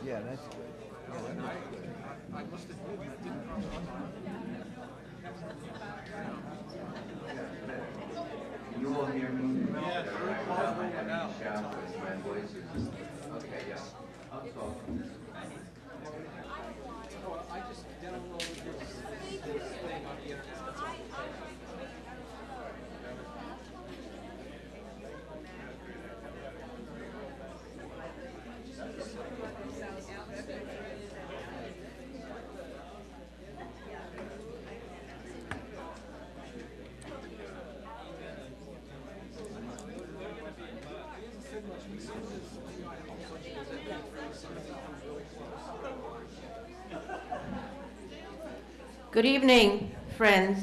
Yeah, that's good. Yeah, that looks good. I must admit, that didn't cross my mind. You will hear me. Yeah, it's very plausible now. My voice is okay. Yeah, I'll talk from this. Oh, I just downloaded this thing on the internet. That's all. Good evening, friends.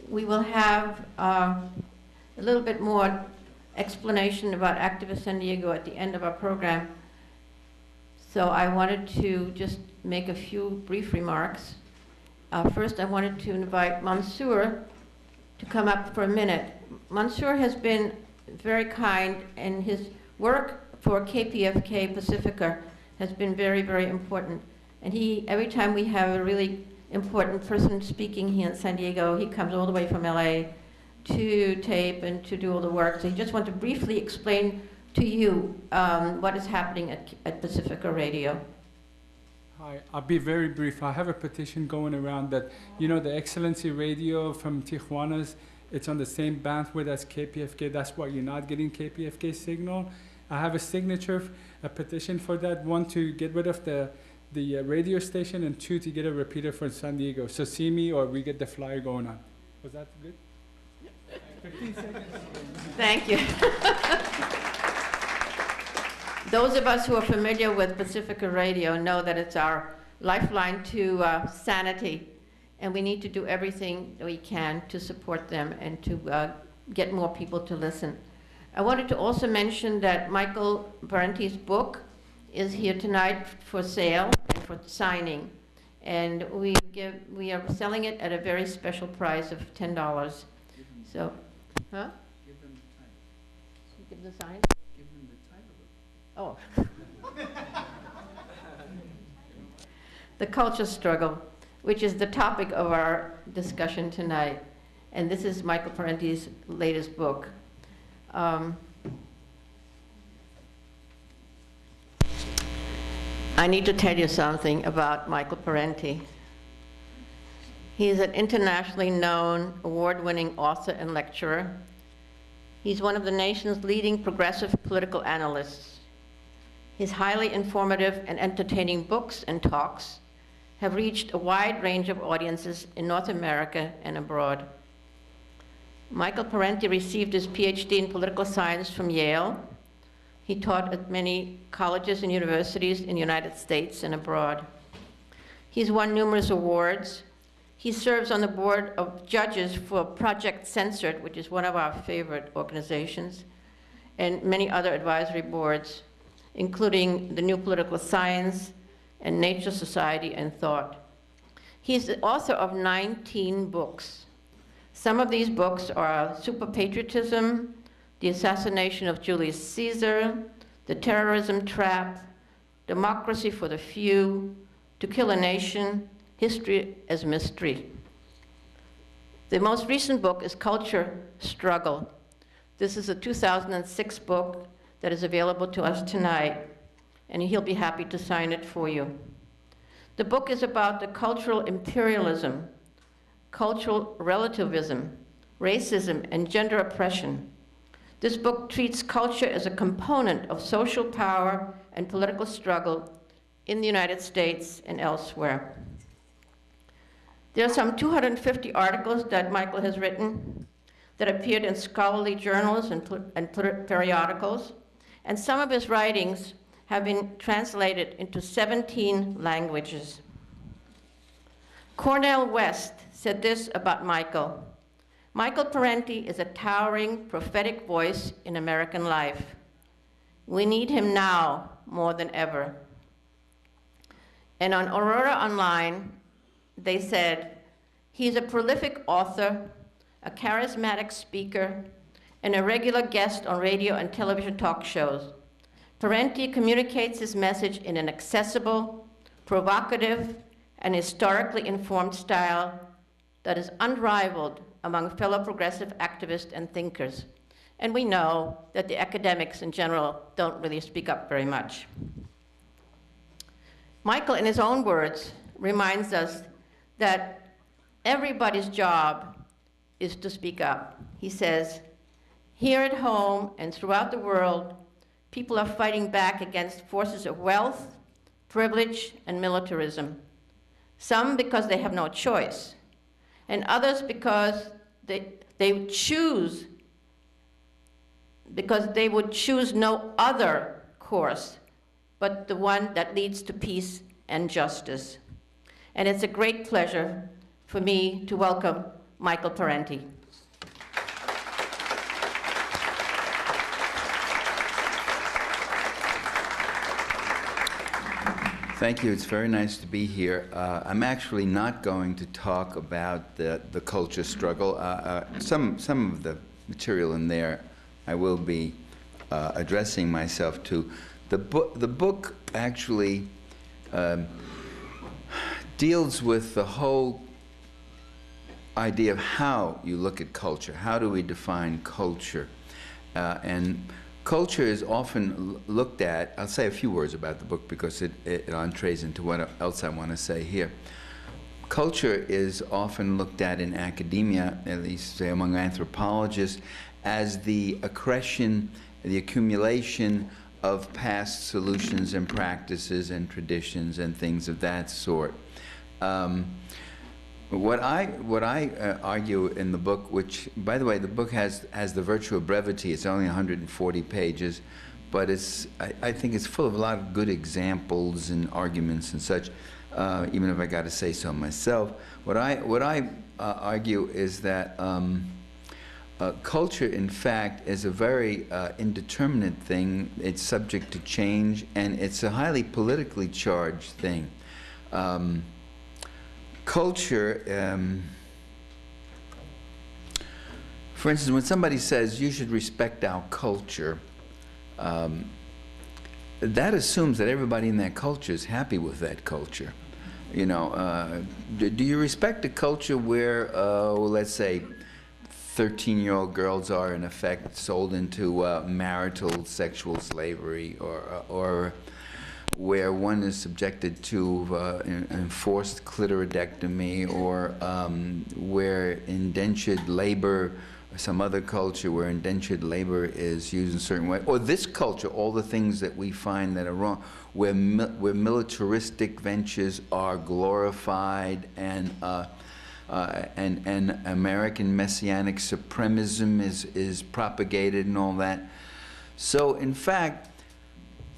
We will have a little bit more explanation about Activist San Diego at the end of our program. So I wanted to just make a few brief remarks. First, I wanted to invite Mansour to come up for a minute. Mansour has been very kind, and his work for KPFK Pacifica has been very, very important. And every time we have a really important person speaking here in San Diego, he comes all the way from LA to tape and to do all the work. So I just want to briefly explain to you what is happening at Pacifica Radio. Hi, I'll be very brief. I have a petition going around that, you know, the Excellency Radio from Tijuana's, it's on the same bandwidth as KPFK. That's why you're not getting KPFK signal. I have a signature, a petition for that. One, to get rid of the radio station, and two, to get a repeater for San Diego. So see me, or we get the flyer going on. Was that good? 15 seconds. Thank you. Those of us who are familiar with Pacifica Radio know that it's our lifeline to sanity, and we need to do everything we can to support them and to get more people to listen. I wanted to also mention that Michael Parenti's book is here tonight for sale and for signing, and we are selling it at a very special price of $10. So, huh? Give them the time. Give the sign. Give them the title. Oh. The culture struggle, which is the topic of our discussion tonight, and this is Michael Parenti's latest book. I need to tell you something about Michael Parenti. He's an internationally known, award-winning author and lecturer. He's one of the nation's leading progressive political analysts. His highly informative and entertaining books and talks have reached a wide range of audiences in North America and abroad. Michael Parenti received his PhD in political science from Yale. He taught at many colleges and universities in the United States and abroad. He's won numerous awards. He serves on the board of judges for Project Censored, which is one of our favorite organizations, and many other advisory boards, including the New Political Science and Nature Society and Thought. He's the author of 19 books. Some of these books are Super Patriotism, The Assassination of Julius Caesar, The Terrorism Trap, Democracy for the Few, To Kill a Nation, History as Mystery. The most recent book is Culture Struggle. This is a 2006 book that is available to us tonight, and he'll be happy to sign it for you. The book is about the cultural imperialism, cultural relativism, racism, and gender oppression. This book treats culture as a component of social power and political struggle in the United States and elsewhere. There are some 250 articles that Michael has written that appeared in scholarly journals and periodicals, and some of his writings have been translated into 17 languages. Cornel West said this about Michael: Michael Parenti is a towering prophetic voice in American life. We need him now more than ever. And on Aurora Online, they said, he's a prolific author, a charismatic speaker, and a regular guest on radio and television talk shows. Parenti communicates his message in an accessible, provocative, and historically informed style that is unrivaled among fellow progressive activists and thinkers. And we know that the academics in general don't really speak up very much. Michael, in his own words, reminds us that everybody's job is to speak up. He says, here at home and throughout the world, people are fighting back against forces of wealth, privilege, and militarism. Some because they have no choice, and others because they would choose no other course but the one that leads to peace and justice. And it's a great pleasure for me to welcome Michael Parenti. Thank you. It's very nice to be here. I'm actually not going to talk about the culture struggle. Some of the material in there I will be addressing myself to. The book actually deals with the whole idea of how you look at culture. How do we define culture? And culture is often looked at. I'll say a few words about the book because it entrees into what else I want to say here. Culture is often looked at in academia, at least say among anthropologists, as the accretion, the accumulation of past solutions and practices and traditions and things of that sort. What I argue in the book, which, by the way, the book has the virtue of brevity. It's only 140 pages, but I think it's full of a lot of good examples and arguments and such. Even if I got to say so myself, what I argue is that culture, in fact, is a very indeterminate thing. It's subject to change, and it's a highly politically charged thing. Culture, for instance, when somebody says you should respect our culture, that assumes that everybody in that culture is happy with that culture. You know, do you respect a culture where, well, let's say, 13-year-old girls are in effect sold into marital sexual slavery, or where one is subjected to enforced clitoridectomy, or where indentured labor, or some other culture where indentured labor is used in a certain way, or this culture, all the things that we find that are wrong, where militaristic ventures are glorified, and American messianic supremacism is propagated and all that. So in fact,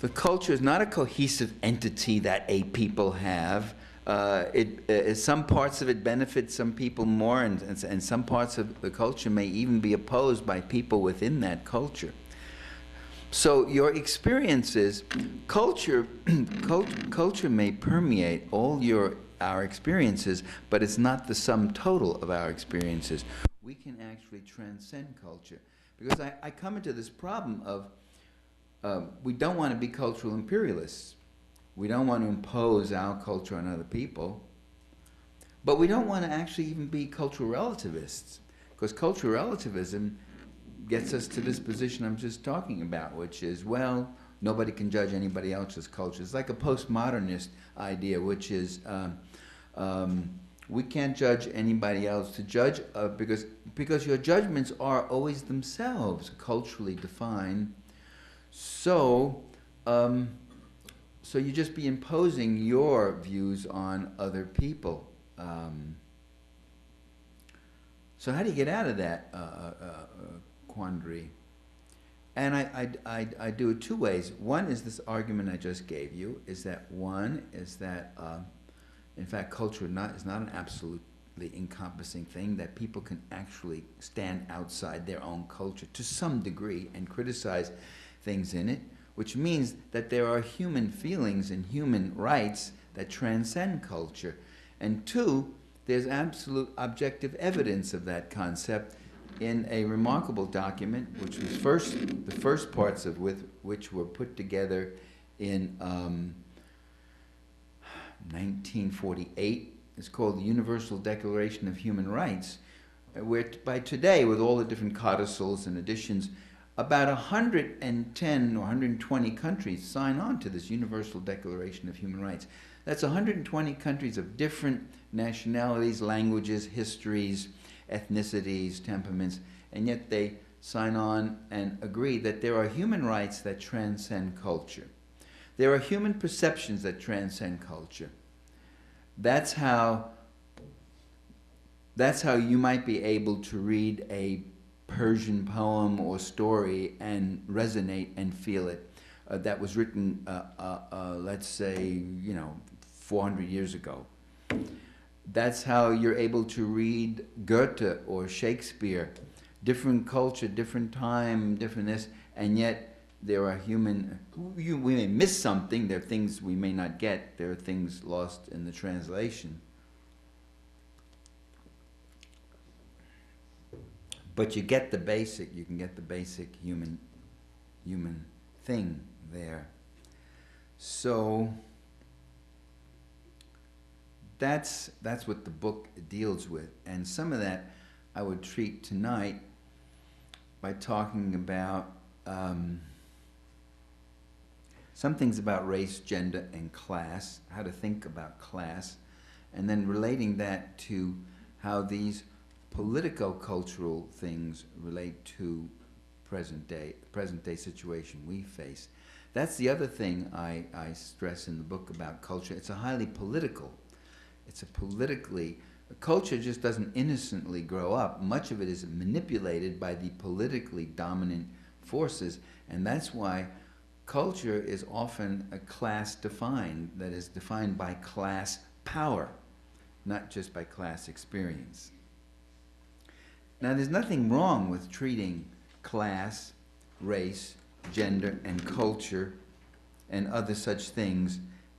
the culture is not a cohesive entity that a people have. Some parts of it benefit some people more, and some parts of the culture may even be opposed by people within that culture. So your experiences, culture may permeate all our experiences, but it's not the sum total of our experiences. We can actually transcend culture. Because I come into this problem of we don't want to be cultural imperialists. We don't want to impose our culture on other people. But we don't want to actually even be cultural relativists, because cultural relativism gets us to this position I'm just talking about, which is, well, nobody can judge anybody else's culture. It's like a postmodernist idea, which is we can't judge anybody else. To judge because your judgments are always themselves culturally defined. So so you just be imposing your views on other people. So how do you get out of that quandary? And I do it two ways. One is this argument I just gave you, is that in fact, culture is not an absolutely encompassing thing, that people can actually stand outside their own culture to some degree and criticize things in it, which means that there are human feelings and human rights that transcend culture. And two, there's absolute objective evidence of that concept in a remarkable document, which was the first parts of which were put together in 1948. It's called the Universal Declaration of Human Rights, where by today, with all the different codicils and additions, about 110 or 120 countries sign on to this Universal Declaration of Human Rights. That's 120 countries of different nationalities, languages, histories, ethnicities, temperaments, and yet they sign on and agree that there are human rights that transcend culture. There are human perceptions that transcend culture. That's how you might be able to read a Persian poem or story and resonate and feel it. That was written, let's say, 400 years ago. That's how you're able to read Goethe or Shakespeare. Different culture, different time, different this, and yet there are human, we may miss something, there are things we may not get, there are things lost in the translation. But you get the basic, you can get the basic human thing there. So that's what the book deals with. And some of that I would treat tonight by talking about some things about race, gender, and class, how to think about class, and then relating that to how these politico-cultural things relate to present day situation we face. That's the other thing I stress in the book about culture. It's a highly political. It's a politically, culture just doesn't innocently grow up. Much of it is manipulated by the politically dominant forces, and that's why culture is often a class defined, that is defined by class power, not just by class experience. Now, there's nothing wrong with treating class, race, gender, and culture and other such things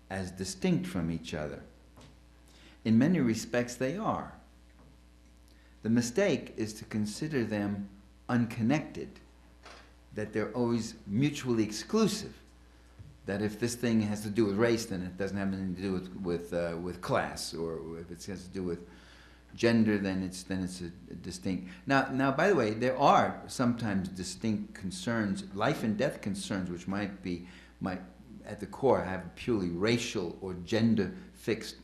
as distinct from each other. In many respects, they are. The mistake is to consider them unconnected, that they're always mutually exclusive, that if this thing has to do with race, then it doesn't have anything to do with class, or if it has to do with gender, then it's a distinct. Now, by the way, there are sometimes distinct concerns, life and death concerns, which might at the core have a purely racial or gender fixed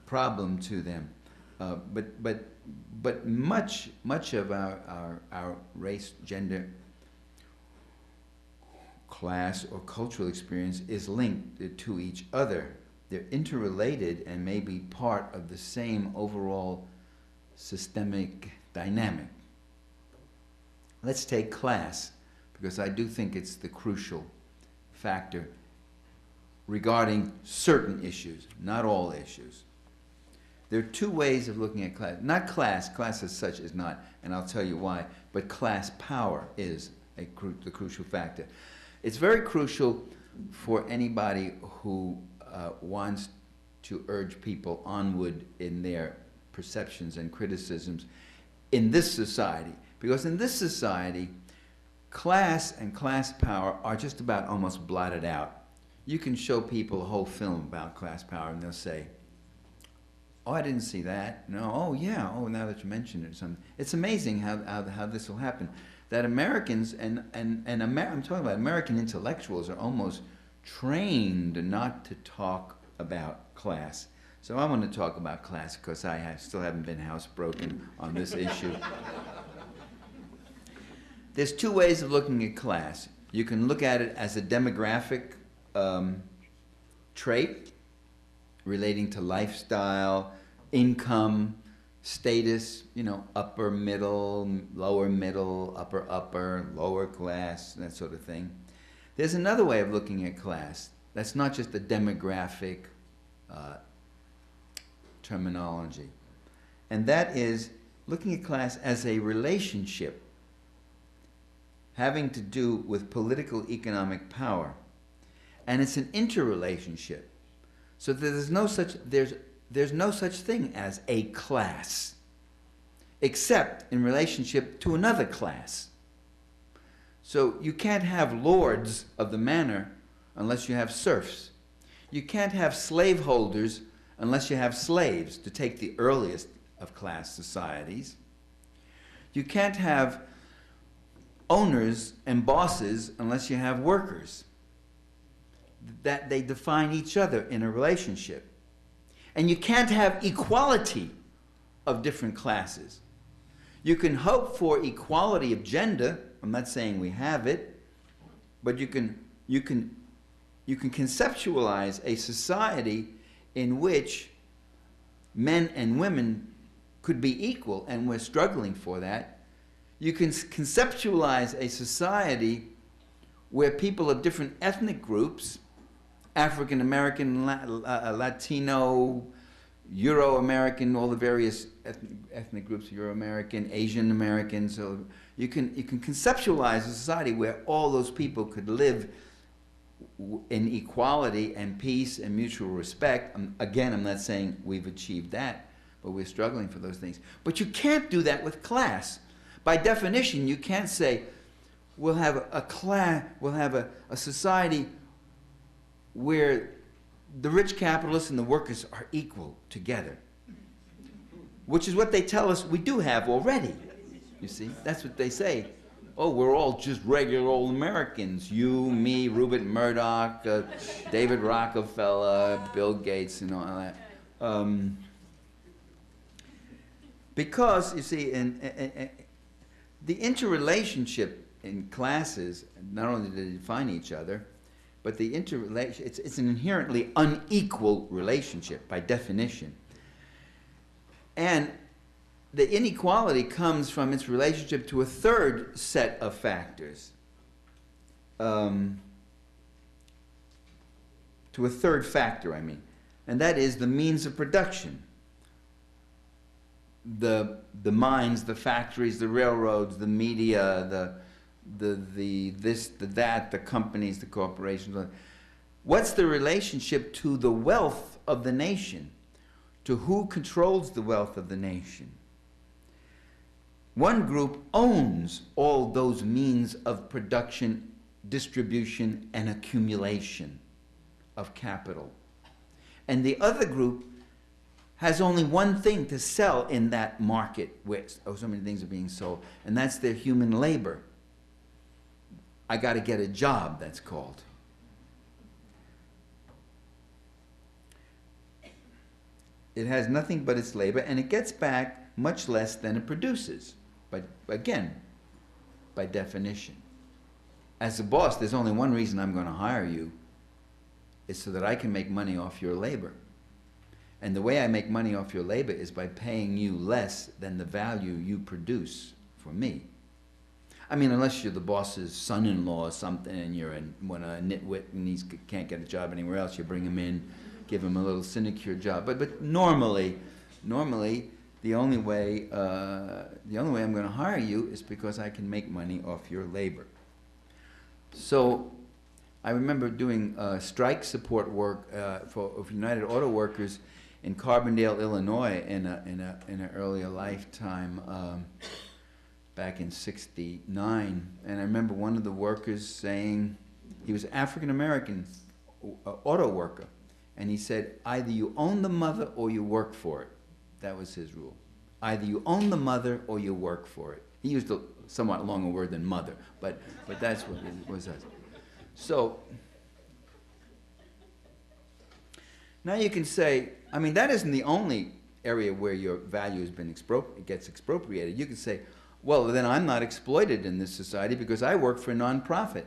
problem to them. But much of our race, gender, class, or cultural experience is linked to each other. They're interrelated and may be part of the same overall systemic dynamic. Let's take class, because I do think it's the crucial factor regarding certain issues, not all issues. There are two ways of looking at class. Not class as such is not, and I'll tell you why, but class power is the crucial factor. It's very crucial for anybody who wants to urge people onward in their perceptions and criticisms in this society. Because in this society, class and class power are just about almost blotted out. You can show people a whole film about class power and they'll say, oh, I didn't see that. No, oh yeah, oh, now that you mention it or something. It's amazing how this will happen. That Americans, I'm talking about American intellectuals, are almost trained not to talk about class. So I want to talk about class because I still haven't been housebroken on this issue. There's two ways of looking at class. You can look at it as a demographic trait relating to lifestyle, income, status, upper middle, upper, lower class, that sort of thing. There's another way of looking at class that's not just a demographic terminology, and that is looking at class as a relationship having to do with political economic power, and it's an interrelationship. So there's no such thing as a class. except in relationship to another class. So you can't have lords of the manor unless you have serfs. You can't have slaveholders unless you have slaves, to take the earliest of class societies. You can't have owners and bosses unless you have workers. That they define each other in a relationship. And you can't have equality of different classes. You can hope for equality of gender. I'm not saying we have it, but you can conceptualize a society in which men and women could be equal, and we're struggling for that. You can conceptualize a society where people of different ethnic groups, African American, Latino, Euro-American, all the various ethnic groups, Euro-American, Asian American, so you can conceptualize a society where all those people could live in equality and peace and mutual respect. Again, I'm not saying we've achieved that, but we're struggling for those things. But you can't do that with class. By definition, you can't say we'll have a class, we'll have a society where the rich capitalists and the workers are equal together, which is what they tell us we do have already. You see, that's what they say. Oh, we're all just regular old Americans. You, me, Rupert Murdoch, David Rockefeller, Bill Gates, and all that. Because, you see, the interrelationship in classes, not only do they define each other, but the interrelation, it's an inherently unequal relationship by definition. And the inequality comes from its relationship to a third set of factors. To a third factor, I mean. And that is the means of production. The mines, the factories, the railroads, the media, the this, the that, the companies, the corporations. What's the relationship to the wealth of the nation? To who controls the wealth of the nation? One group owns all those means of production, distribution, and accumulation of capital. And the other group has only one thing to sell in that market where so many things are being sold, and that's their human labor. I got to get a job, that's called. It has nothing but its labor, and it gets back much less than it produces. But again, by definition. As a boss, there's only one reason I'm going to hire you. It's so that I can make money off your labor. And the way I make money off your labor is by paying you less than the value you produce for me. I mean, unless you're the boss's son-in-law or something, and you're a nitwit and he can't get a job anywhere else, you bring him in, give him a little sinecure job. But normally, the only way I'm going to hire you is because I can make money off your labor. So, I remember doing strike support work for United Auto Workers in Carbondale, Illinois, in an earlier lifetime. Back in '69, and I remember one of the workers saying, he was African-American auto worker, and he said, either you own the mother or you work for it. That was his rule. Either you own the mother or you work for it. He used a somewhat longer word than mother, but that's what it was. So, now you can say, I mean, that isn't the only area where your value has been gets expropriated. You can say, well, then I'm not exploited in this society because I work for a nonprofit.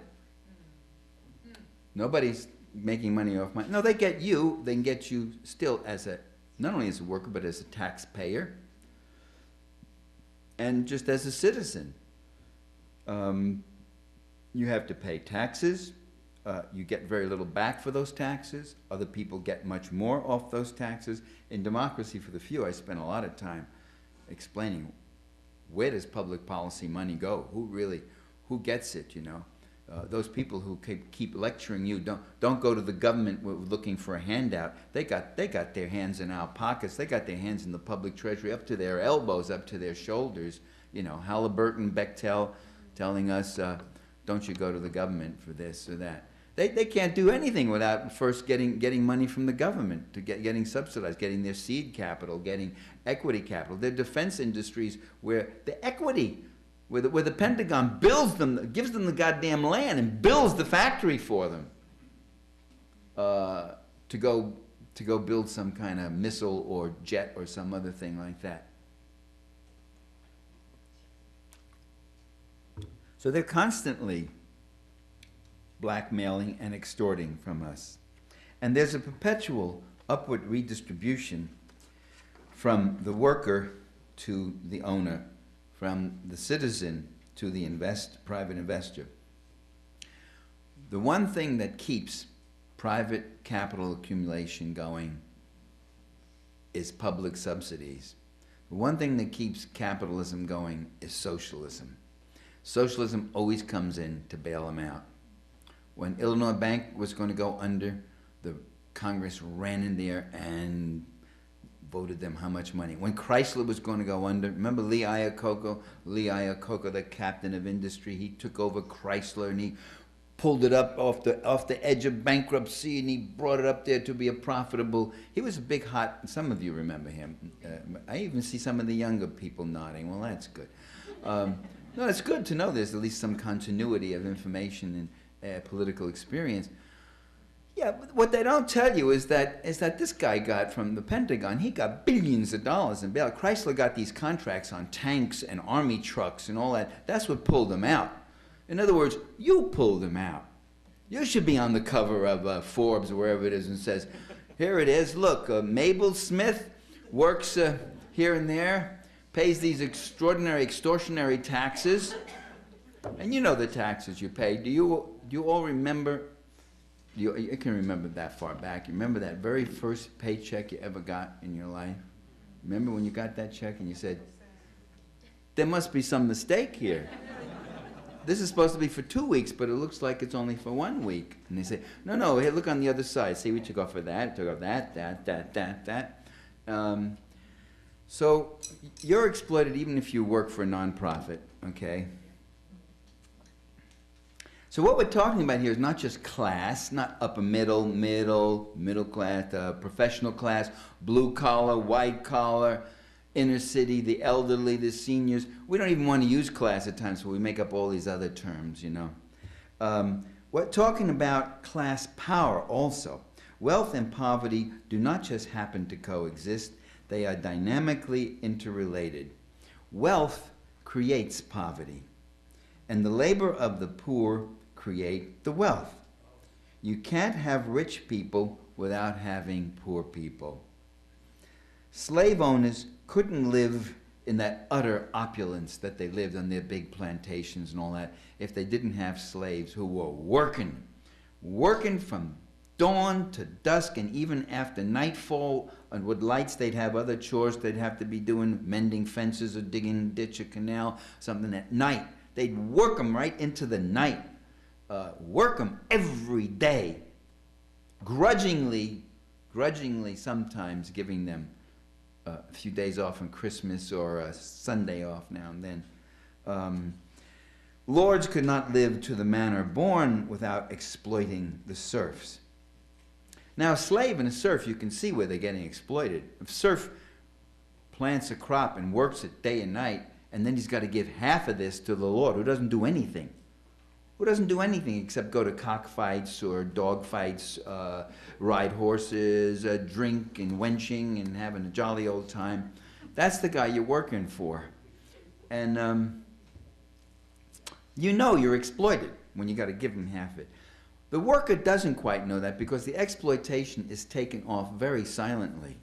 Nobody's making money off my... No, they get you. They can get you still as a... not only as a worker, but as a taxpayer. And just as a citizen. You have to pay taxes. You get very little back for those taxes. Other people get much more off those taxes. In Democracy for the Few, I spent a lot of time explaining, where does public policy money go? Who gets it, you know? those people who keep lecturing you, don't go to the government looking for a handout. They got their hands in our pockets. They got their hands in the public treasury up to their elbows, up to their shoulders. You know, Halliburton, Bechtel telling us, don't you go to the government for this or that. They can't do anything without first getting money from the government, to getting subsidized, getting their seed capital, getting equity capital. Their defense industries where the equity, where the Pentagon builds them, gives them the goddamn land and builds the factory for them to go build some kind of missile or jet or some other thing like that. So they're constantly blackmailing and extorting from us. And there's a perpetual upward redistribution from the worker to the owner, from the citizen to the private investor. The one thing that keeps private capital accumulation going is public subsidies. The one thing that keeps capitalism going is socialism. Socialism always comes in to bail them out. When Illinois Bank was going to go under, the Congress ran in there and voted them how much money. When Chrysler was going to go under, remember Lee Iacocca? Lee Iacocca, the captain of industry, he took over Chrysler and he pulled it up off the edge of bankruptcy and he brought it up there to be a profitable. He was a big hot. Some of you remember him. I even see some of the younger people nodding. Well, that's good. No, it's good to know there's at least some continuity of information and political experience. Yeah, but what they don't tell you is that this guy got from the Pentagon, he got billions of dollars in bail. Chrysler got these contracts on tanks and army trucks and all that. That's what pulled them out. In other words, you pulled them out. You should be on the cover of Forbes or wherever it is and says, here it is, look, Mabel Smith works here and there, pays these extraordinary extortionary taxes, and you know the taxes you pay. Do you all remember? You can remember that far back. You remember that very first paycheck you ever got in your life? Remember when you got that check and you said, there must be some mistake here. This is supposed to be for 2 weeks, but it looks like it's only for 1 week. And they say, no, here, look on the other side. See, we took off for that, took off that. So you're exploited even if you work for a nonprofit, okay? So what we're talking about here is not just class, not upper middle class, professional class, blue collar, white collar, inner city, the elderly, the seniors. We don't even want to use class at times, so we make up all these other terms, you know. We're talking about class power also. Wealth and poverty do not just happen to coexist, they are dynamically interrelated. Wealth creates poverty, and the labor of the poor create the wealth. You can't have rich people without having poor people. Slave owners couldn't live in that utter opulence that they lived on their big plantations and all that if they didn't have slaves who were working from dawn to dusk, and even after nightfall, and with lights, they'd have other chores they'd have to be doing, mending fences or digging a ditch or canal, something at night. They'd work them right into the night, work them every day, grudgingly sometimes giving them a few days off on Christmas or a Sunday off now and then. Lords could not live to the manner born without exploiting the serfs. Now, a slave and a serf, you can see where they're getting exploited. If a serf plants a crop and works it day and night, and then he's got to give half of this to the lord who doesn't do anything. Who doesn't do anything except go to cockfights or dog fights, ride horses, drink and wenching and having a jolly old time. That's the guy you're working for. And you know you're exploited when you got to give him half of it. The worker doesn't quite know that because the exploitation is taken off very silently.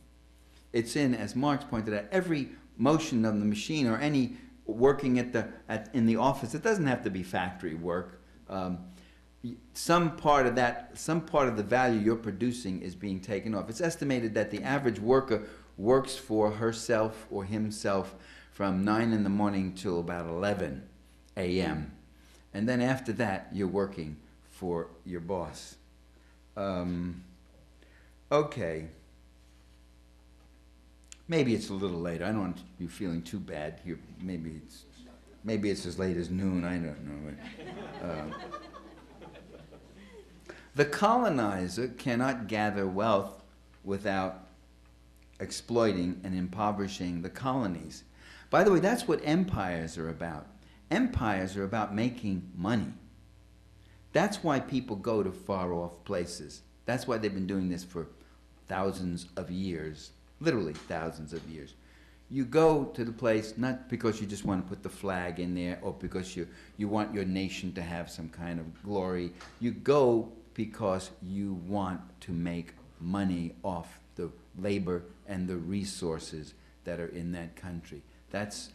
It's in, as Marx pointed out, every motion of the machine or any working in the office. It doesn't have to be factory work. Some part of the value you're producing is being taken off. It's estimated that the average worker works for herself or himself from 9 in the morning till about 11 a.m. And then after that, you're working for your boss. Okay. Maybe it's a little late. I don't want you feeling too bad. Maybe it's as late as noon. I don't know. The colonizer cannot gather wealth without exploiting and impoverishing the colonies. By the way, that's what empires are about. Empires are about making money. That's why people go to far-off places. That's why they've been doing this for thousands of years, literally thousands of years. You go to the place not because you just want to put the flag in there or because you want your nation to have some kind of glory. You go because you want to make money off the labor and the resources that are in that country. That's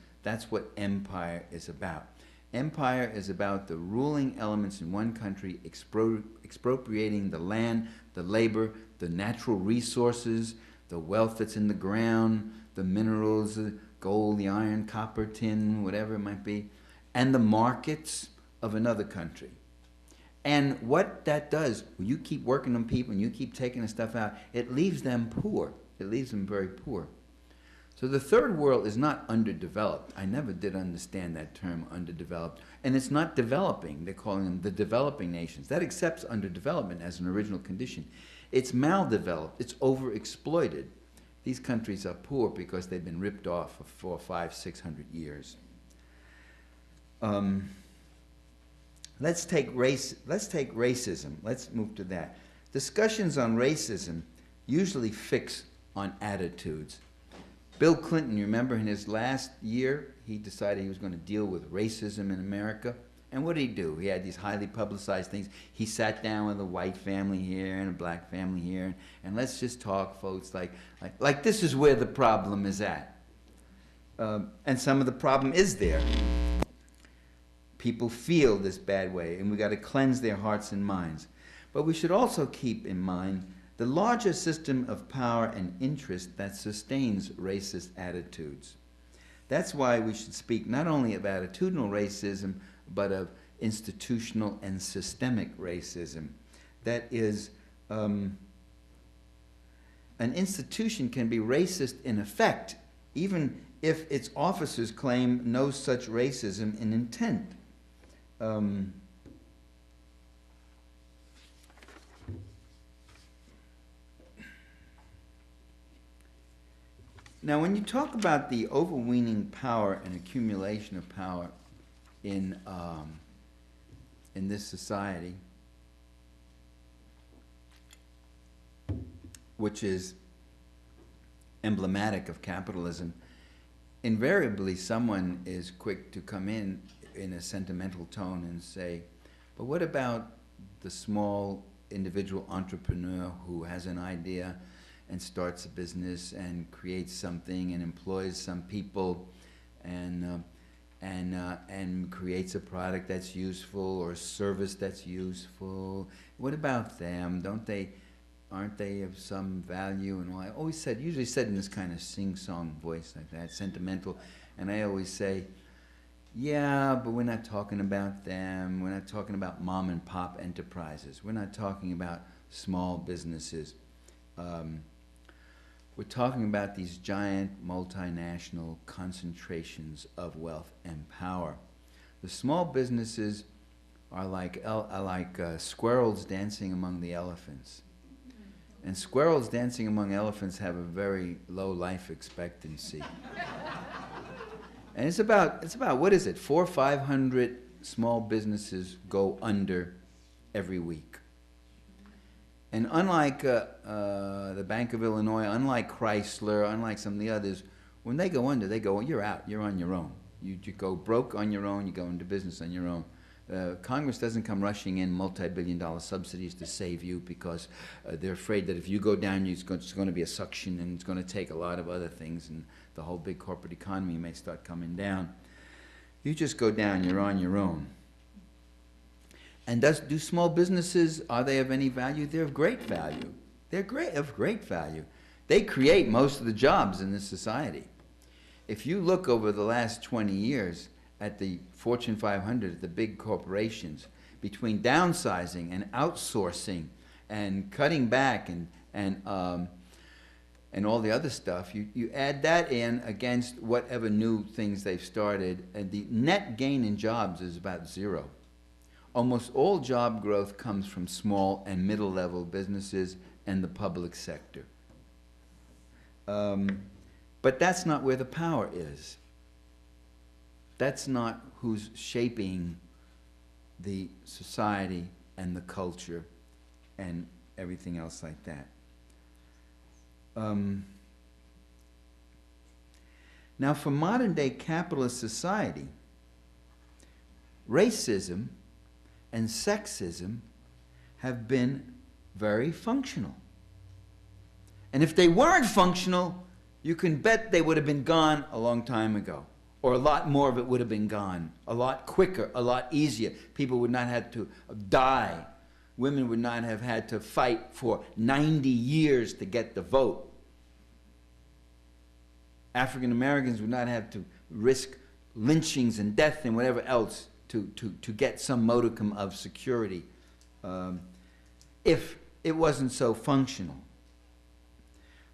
what empire is about. Empire is about the ruling elements in one country expropriating the land, the labor, the natural resources, the wealth that's in the ground, the minerals, the gold, the iron, copper, tin, whatever it might be, and the markets of another country. And what that does, when you keep working on people and you keep taking the stuff out, it leaves them poor. It leaves them very poor. So the third world is not underdeveloped. I never did understand that term, underdeveloped. And it's not developing. They're calling them the developing nations. That accepts underdevelopment as an original condition. It's maldeveloped. It's overexploited. These countries are poor because they've been ripped off for 400, 500, 600 years. Let's take racism. Let's move to that. Discussions on racism usually fix on attitudes. Bill Clinton, you remember in his last year, he decided he was going to deal with racism in America. And what did he do? He had these highly publicized things. He sat down with a white family here and a black family here, and let's just talk, folks, like this is where the problem is at. And some of the problem is there. People feel this bad way, and we've got to cleanse their hearts and minds. But we should also keep in mind the larger system of power and interest that sustains racist attitudes. That's why we should speak not only of attitudinal racism, but of institutional and systemic racism. That is, an institution can be racist in effect, even if its officers claim no such racism in intent. Now, when you talk about the overweening power and accumulation of power in this society, which is emblematic of capitalism, invariably someone is quick to come in a sentimental tone and say, but what about the small individual entrepreneur who has an idea and starts a business and creates something and employs some people and creates a product that's useful or a service that's useful? What about them? Aren't they of some value? And all I always said, usually said in this kind of sing-song voice like that, sentimental, and I always say, yeah, but we're not talking about them. We're not talking about mom and pop enterprises. We're not talking about small businesses. We're talking about these giant multinational concentrations of wealth and power. The small businesses are like squirrels dancing among the elephants. And squirrels dancing among elephants have a very low life expectancy. And it's about, what is it, 400 or 500 small businesses go under every week. And unlike the Bank of Illinois, unlike Chrysler, unlike some of the others, when they go under, you're out, you're on your own. You go broke on your own, you go into business on your own. Congress doesn't come rushing in multi-billion-dollar subsidies to save you because they're afraid that if you go down, it's going to be a suction and it's going to take a lot of other things and the whole big corporate economy may start coming down. You just go down, you're on your own. And do small businesses, are they of any value? They're of great value. They're of great value. They create most of the jobs in this society. If you look over the last 20 years at the Fortune 500, at the big corporations, between downsizing and outsourcing and cutting back and all the other stuff, you add that in against whatever new things they've started, and the net gain in jobs is about zero. Almost all job growth comes from small and middle-level businesses and the public sector. But that's not where the power is. That's not who's shaping the society and the culture and everything else like that. Now, for modern-day capitalist society, racism and sexism have been very functional. And if they weren't functional, you can bet they would have been gone a long time ago. Or a lot more of it would have been gone. A lot quicker, a lot easier. People would not have to die. Women would not have had to fight for 90 years to get the vote. African Americans would not have to risk lynchings and death and whatever else to get some modicum of security if it wasn't so functional.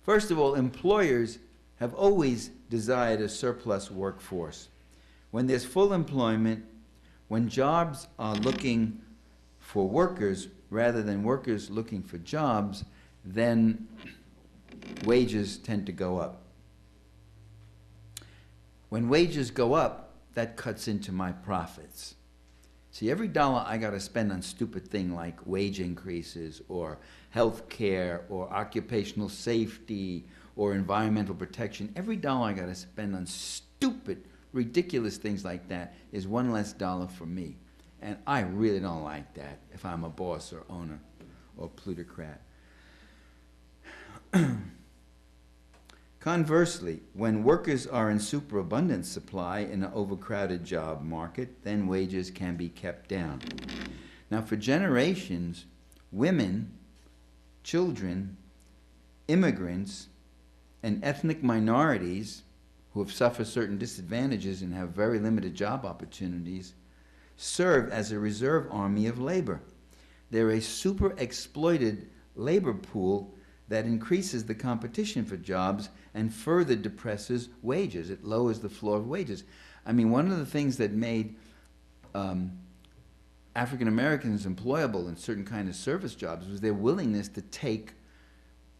First of all, employers have always desired a surplus workforce. When there's full employment, when jobs are looking for workers rather than workers looking for jobs, then wages tend to go up. When wages go up, that cuts into my profits. See, every dollar I got to spend on stupid thing like wage increases or health care or occupational safety or environmental protection, every dollar I got to spend on stupid, ridiculous things like that is one less dollar for me. And I really don't like that if I'm a boss or owner or plutocrat. Conversely, when workers are in superabundant supply in an overcrowded job market, then wages can be kept down. Now, for generations, women, children, immigrants, and ethnic minorities who have suffered certain disadvantages and have very limited job opportunities serve as a reserve army of labor. They're a super exploited labor pool that increases the competition for jobs and further depresses wages. It lowers the floor of wages. I mean, one of the things that made African Americans employable in certain kind of service jobs was their willingness to take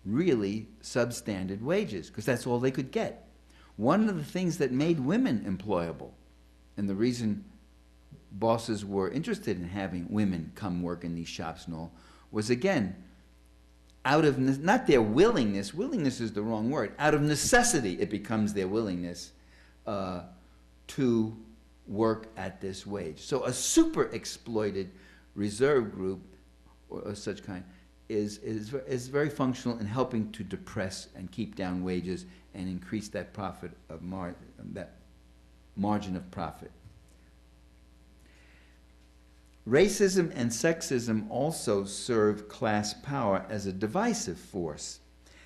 really substandard wages, because that's all they could get. One of the things that made women employable, and the reason bosses were interested in having women come work in these shops and all, was again, out of, not their willingness is the wrong word, out of necessity it becomes their willingness to work at this wage. So a super exploited reserve group or such kind is very functional in helping to depress and keep down wages and increase that profit of that margin of profit. Racism and sexism also serve class power as a divisive force.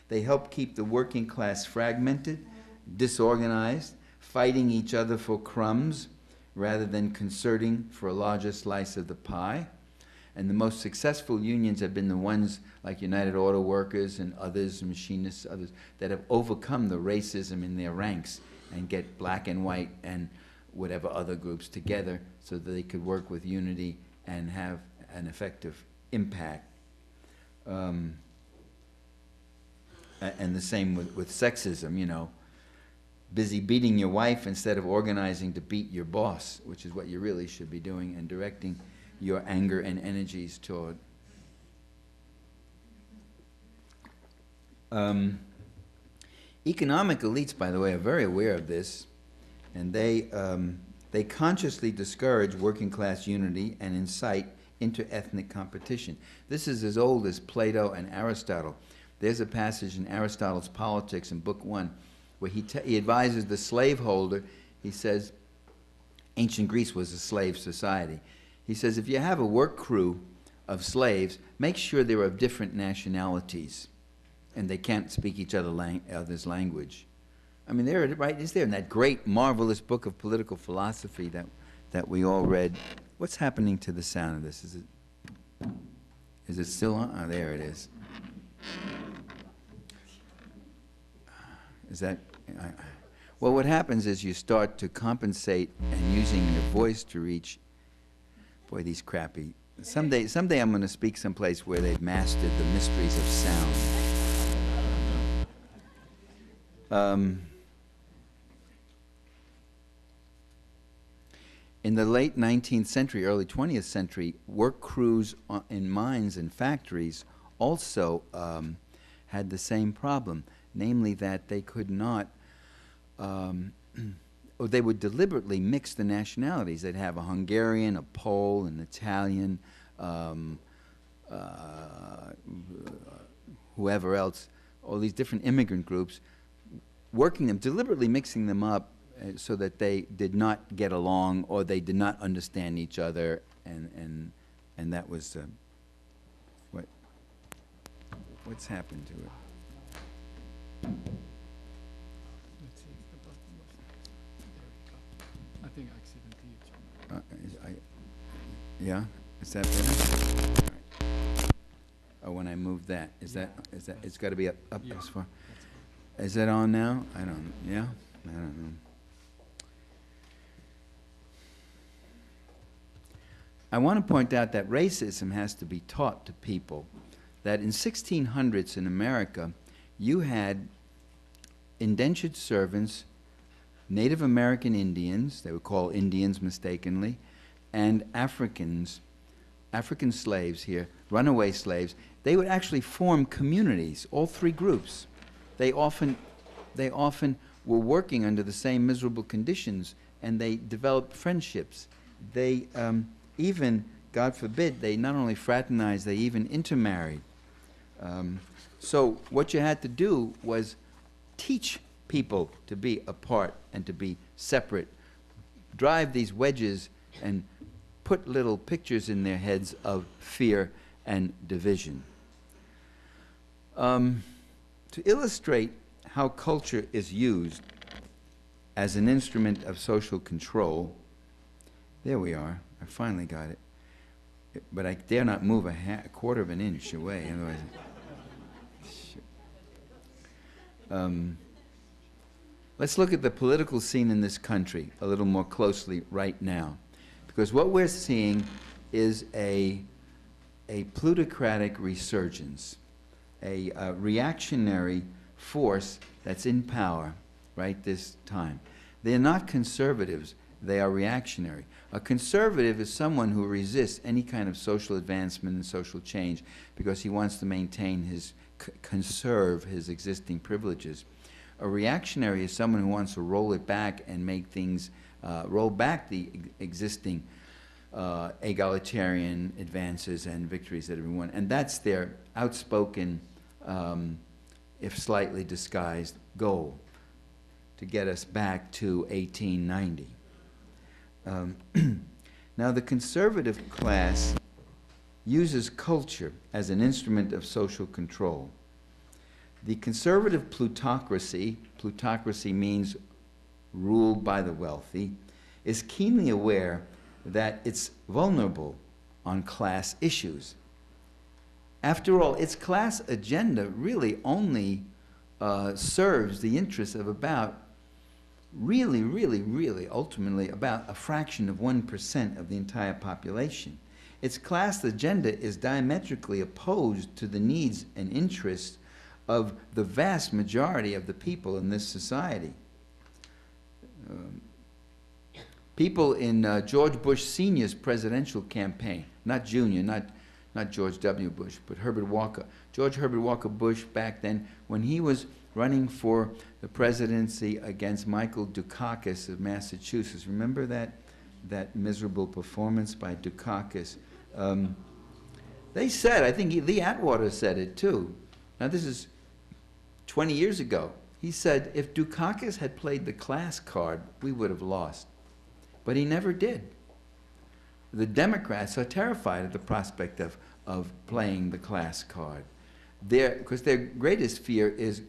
They help keep the working class fragmented, disorganized, fighting each other for crumbs rather than concerting for a larger slice of the pie. And the most successful unions have been the ones like United Auto Workers and others, machinists, others, that have overcome the racism in their ranks and get black and white and whatever other groups together so that they could work with unity and have an effective impact. And the same with sexism, you know. Busy beating your wife instead of organizing to beat your boss, which is what you really should be doing, and directing your anger and energies toward. Economic elites, by the way, are very aware of this, and they consciously discourage working class unity and incite inter-ethnic competition. This is as old as Plato and Aristotle. There's a passage in Aristotle's Politics in Book 1 where he advises the slaveholder. He says, ancient Greece was a slave society. He says, if you have a work crew of slaves, make sure they're of different nationalities and they can't speak each other's language. I mean, there, right, is there in that great, marvelous book of political philosophy that we all read. What's happening to the sound of this? Is it still on? Oh, there it is. Is that? Well, what happens is you start to compensate and using your voice to reach. Boy, these crappy. Someday I'm going to speak someplace where they've mastered the mysteries of sound. In the late 19th century, early 20th century, work crews in mines and factories also had the same problem, namely that they could not, or they would deliberately mix the nationalities. They'd have a Hungarian, a Pole, an Italian, whoever else, all these different immigrant groups, working them, deliberately mixing them up so that they did not get along or they did not understand each other, and that was what's happened to it. Let's see, the button was, there we go. I think accidentally it's on. Yeah, is that better? All right. Oh, when I move that, is that it's got to be up Yeah. as far. Is that on now? I don't. Yeah, I don't know. I want to point out that racism has to be taught to people. That in 1600s in America, you had indentured servants, Native American Indians, they were called Indians mistakenly, and Africans, African slaves here, runaway slaves. They would actually form communities, all three groups. They often were working under the same miserable conditions, and they developed friendships. They even, God forbid, they not only fraternized, they even intermarried. So what you had to do was teach people to be apart and to be separate, drive these wedges and put little pictures in their heads of fear and division. To illustrate how culture is used as an instrument of social control, there we are. I finally got it. But I dare not move a quarter of an inch away, otherwise. Let's look at the political scene in this country a little more closely right now, because what we're seeing is a plutocratic resurgence, a reactionary force that's in power right this time. They're not conservatives, they are reactionary. A conservative is someone who resists any kind of social advancement and social change because he wants to maintain his, conserve his existing privileges. A reactionary is someone who wants to roll it back and make things, roll back the existing egalitarian advances and victories that everyone, and that's their outspoken, if slightly disguised, goal, to get us back to 1890. Now, the conservative class uses culture as an instrument of social control. The conservative plutocracy, plutocracy means ruled by the wealthy, is keenly aware that it's vulnerable on class issues. After all, its class agenda really only serves the interests of about really, ultimately about a fraction of 1% of the entire population. Its class agenda is diametrically opposed to the needs and interests of the vast majority of the people in this society. People in George Bush Sr.'s presidential campaign, not Jr., not George W. Bush, but Herbert Walker. George Herbert Walker Bush back then, when he was running for the presidency against Michael Dukakis of Massachusetts. Remember that miserable performance by Dukakis? They said, I think Lee Atwater said it too. Now this is 20 years ago. He said, if Dukakis had played the class card, we would have lost. But he never did. The Democrats are terrified at the prospect of playing the class card. Because their greatest fear is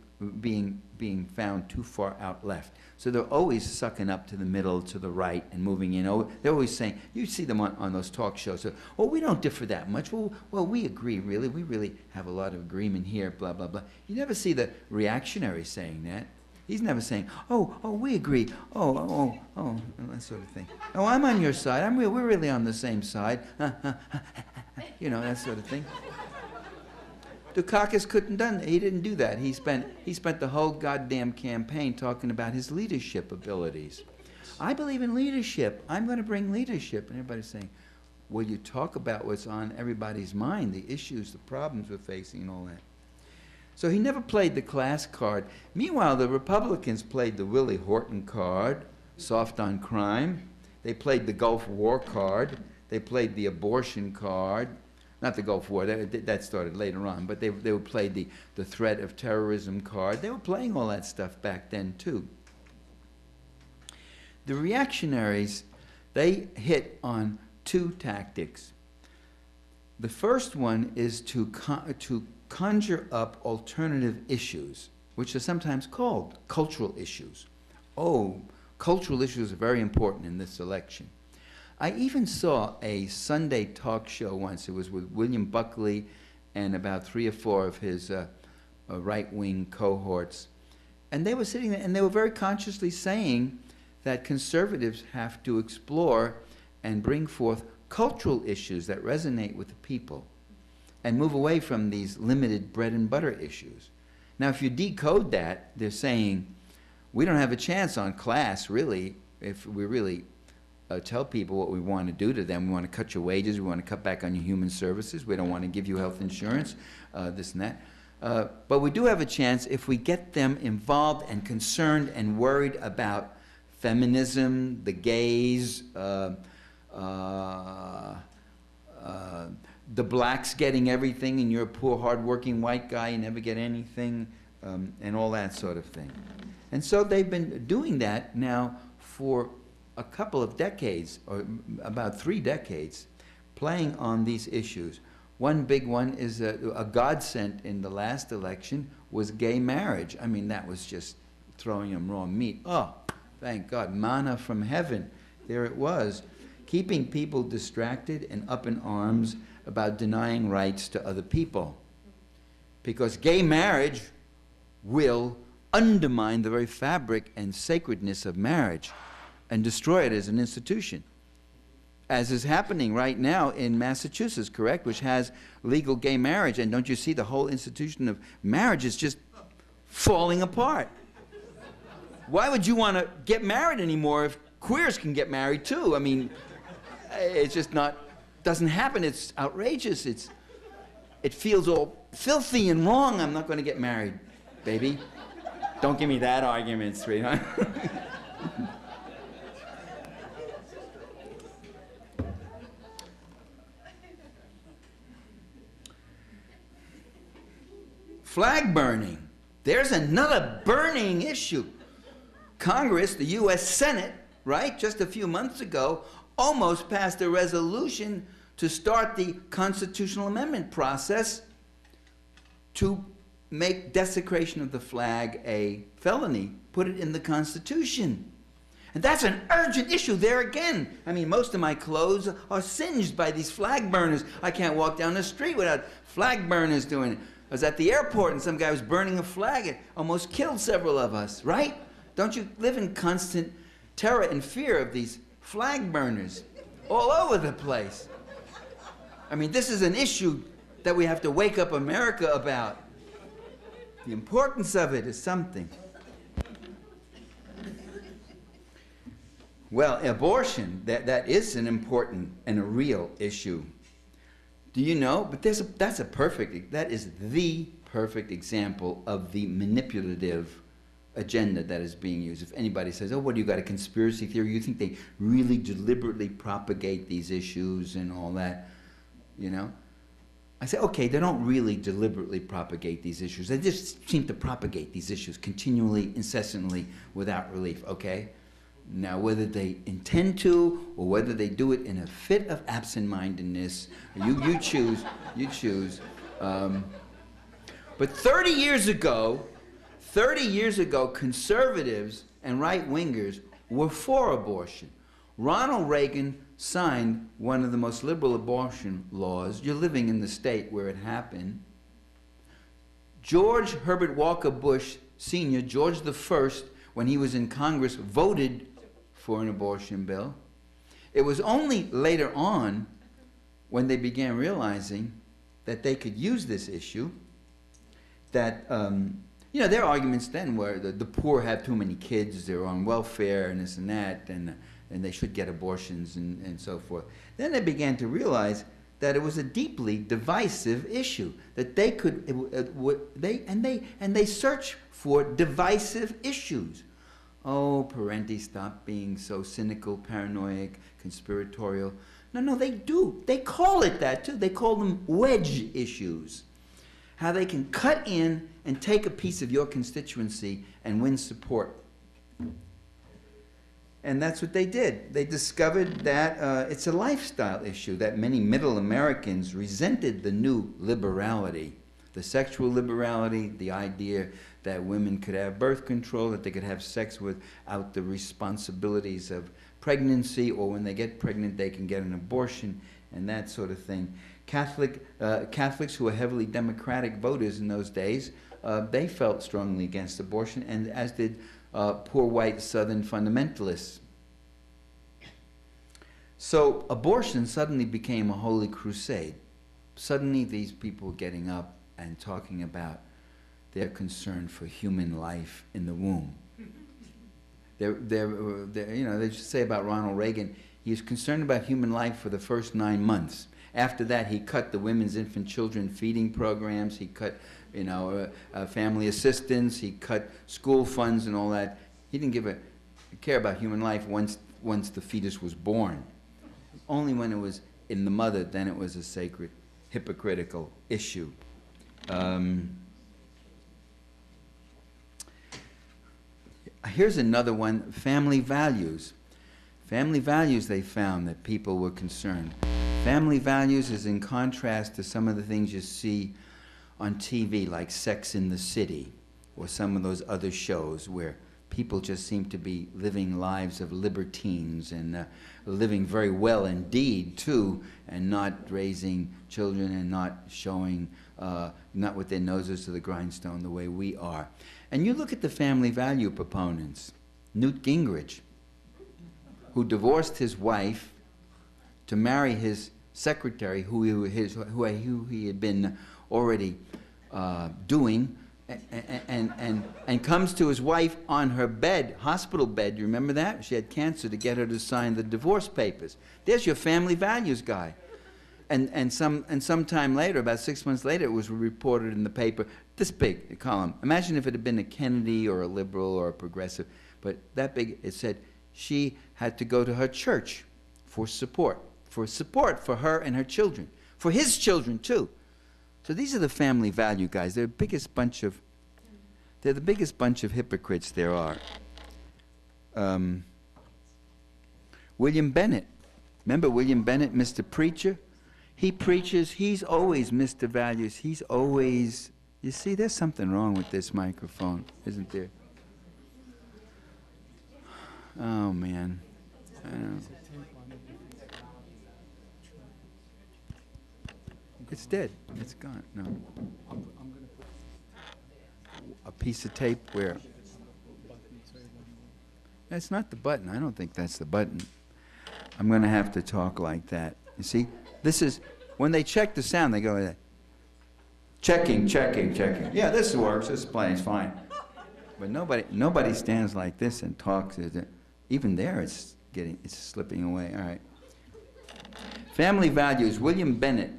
being found too far out left. So they're always sucking up to the middle, to the right, and moving in. Oh, they're always saying, you see them on those talk shows, so, well, we don't differ that much. Well, we agree, really. We really have a lot of agreement here, blah, blah, blah. You never see the reactionary saying that. He's never saying, oh, we agree. Oh, that sort of thing. Oh, I'm on your side. We're really on the same side. You know, that sort of thing. Dukakis he didn't do that. He spent the whole goddamn campaign talking about his leadership abilities. I believe in leadership. I'm going to bring leadership. And everybody's saying, well, you talk about what's on everybody's mind, the issues, the problems we're facing, and all that. So he never played the class card. Meanwhile, the Republicans played the Willie Horton card, soft on crime. They played the Gulf War card. They played the abortion card. Not the Gulf War, that started later on, but they played the threat of terrorism card. They were playing all that stuff back then, too. The reactionaries, they hit on two tactics. The first one is to conjure up alternative issues, which are sometimes called cultural issues. Oh, cultural issues are very important in this election. I even saw a Sunday talk show once. It was with William Buckley and about 3 or 4 of his right-wing cohorts. And they were sitting there, and they were very consciously saying that conservatives have to explore and bring forth cultural issues that resonate with the people and move away from these limited bread and butter issues. Now, if you decode that, they're saying, we don't have a chance on class, really, if we really tell people what we want to do to them. We want to cut your wages. We want to cut back on your human services. We don't want to give you health insurance, this and that. But we do have a chance if we get them involved and concerned and worried about feminism, the gays, the blacks getting everything, and you're a poor, hardworking white guy, you never get anything, and all that sort of thing. And so they've been doing that now for a couple of decades, or about 3 decades, playing on these issues. One big one is a godsend in the last election was gay marriage. I mean, that was just throwing them raw meat. Oh, thank God, manna from heaven. There it was, keeping people distracted and up in arms about denying rights to other people. Because gay marriage will undermine the very fabric and sacredness of marriage and destroy it as an institution, as is happening right now in Massachusetts, correct, which has legal gay marriage. And don't you see the whole institution of marriage is just falling apart? Why would you want to get married anymore if queers can get married too? I mean, it's just not, doesn't happen. It's outrageous. It feels all filthy and wrong. I'm not going to get married, baby. Don't give me that argument, sweetheart. Flag burning. There's another burning issue. Congress, the U.S. Senate, right, just a few months ago, almost passed a resolution to start the constitutional amendment process to make desecration of the flag a felony, put it in the Constitution. And that's an urgent issue there again. I mean, most of my clothes are singed by these flag burners. I can't walk down the street without flag burners doing it. I was at the airport and some guy was burning a flag. It almost killed several of us, right? Don't you live in constant terror and fear of these flag burners all over the place? I mean, this is an issue that we have to wake up America about. The importance of it is something. Well, abortion, that is an important and a real issue. Do you know? But that is the perfect example of the manipulative agenda that is being used. If anybody says, oh, what, do you got a conspiracy theory? You think they really deliberately propagate these issues and all that, you know? I say, okay, they don't really deliberately propagate these issues. They just seem to propagate these issues continually, incessantly, without relief, okay? Now, whether they intend to or whether they do it in a fit of absent-mindedness, you choose, you choose. But 30 years ago, 30 years ago, conservatives and right-wingers were for abortion. Ronald Reagan signed one of the most liberal abortion laws. You're living in the state where it happened. George Herbert Walker Bush Sr., George I, when he was in Congress, voted for an abortion bill. It was only later on when they began realizing that they could use this issue, that, you know, their arguments then were that the poor have too many kids, they're on welfare and this and that, and they should get abortions and so forth. Then they began to realize that it was a deeply divisive issue, that they could, they searched for divisive issues. Oh, Parenti, stop being so cynical, paranoid, conspiratorial. No, they do. They call it that too. They call them wedge issues. How they can cut in and take a piece of your constituency and win support. And that's what they did. They discovered that it's a lifestyle issue, that many middle Americans resented the new liberality, the sexual liberality, the idea that women could have birth control, that they could have sex without the responsibilities of pregnancy, or when they get pregnant they can get an abortion, and that sort of thing. Catholics who were heavily Democratic voters in those days, they felt strongly against abortion, and as did poor white Southern fundamentalists. So abortion suddenly became a holy crusade. Suddenly these people were getting up and talking about their concern for human life in the womb. You know, they just say about Ronald Reagan, he was concerned about human life for the first 9 months. After that, he cut the women's infant children feeding programs, he cut, you know, family assistance, he cut school funds and all that. He didn't care about human life once the fetus was born. Only when it was in the mother, then it was a sacred, hypocritical issue. Here's another one, family values. Family values, they found that people were concerned. Family values is in contrast to some of the things you see on TV, like Sex in the City, or some of those other shows where people just seem to be living lives of libertines and living very well indeed, too, and not raising children and not showing, not with their noses to the grindstone the way we are. And you look at the family value proponents, Newt Gingrich, who divorced his wife to marry his secretary, who he had been already doing, and comes to his wife on her bed, hospital bed, you remember that? She had cancer, to get her to sign the divorce papers. There's your family values guy. And some time later, about 6 months later, it was reported in the paper, this big, the column. Imagine if it had been a Kennedy or a liberal or a progressive, but that big, it said she had to go to her church for support for her and her children, for his children too. So these are the family value guys. They're the biggest bunch of hypocrites there are. William Bennett. Remember William Bennett, Mr. Preacher? He preaches, he's always Mr. Values. He's always, you see, there's something wrong with this microphone, isn't there? Oh, man. I don't know. It's dead. It's gone. No. A piece of tape where? That's not the button. I don't think that's the button. I'm going to have to talk like that. You see, this is, when they check the sound, they go like that. Checking, checking, checking. Yeah, this works. This is playing. It's fine. But nobody stands like this and talks. Even there, it's slipping away. All right. Family values. William Bennett.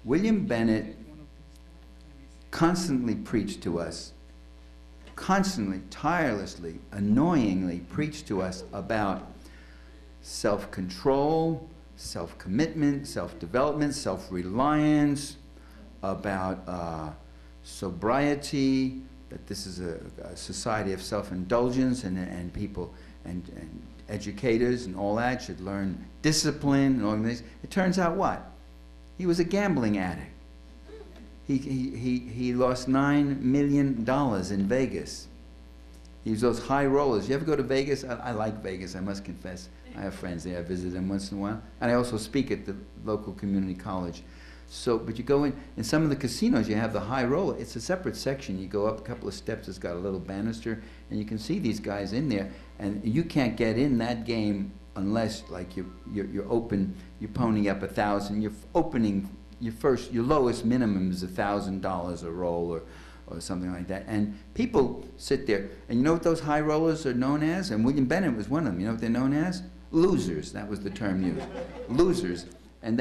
William Bennett constantly preached to us, constantly, tirelessly, annoyingly preached to us about self-control, self-commitment, self-development, self-reliance, about sobriety, that this is a society of self-indulgence, and people and educators and all that should learn discipline and all these. It turns out what? He was a gambling addict. He lost $9 million in Vegas. He was those high rollers. You ever go to Vegas? I like Vegas, I must confess. I have friends there. I visit them once in a while. And I also speak at the local community college. So, but you go in some of the casinos, you have the high roller. It's a separate section. You go up a couple of steps, it's got a little banister, and you can see these guys in there. And you can't get in that game unless, like, you're open, you pony up 1,000. You're opening, your lowest minimum is $1,000 a roll or something like that. And people sit there, and you know what those high rollers are known as? And William Bennett was one of them. You know what they're known as? Losers. That was the term used. Losers. And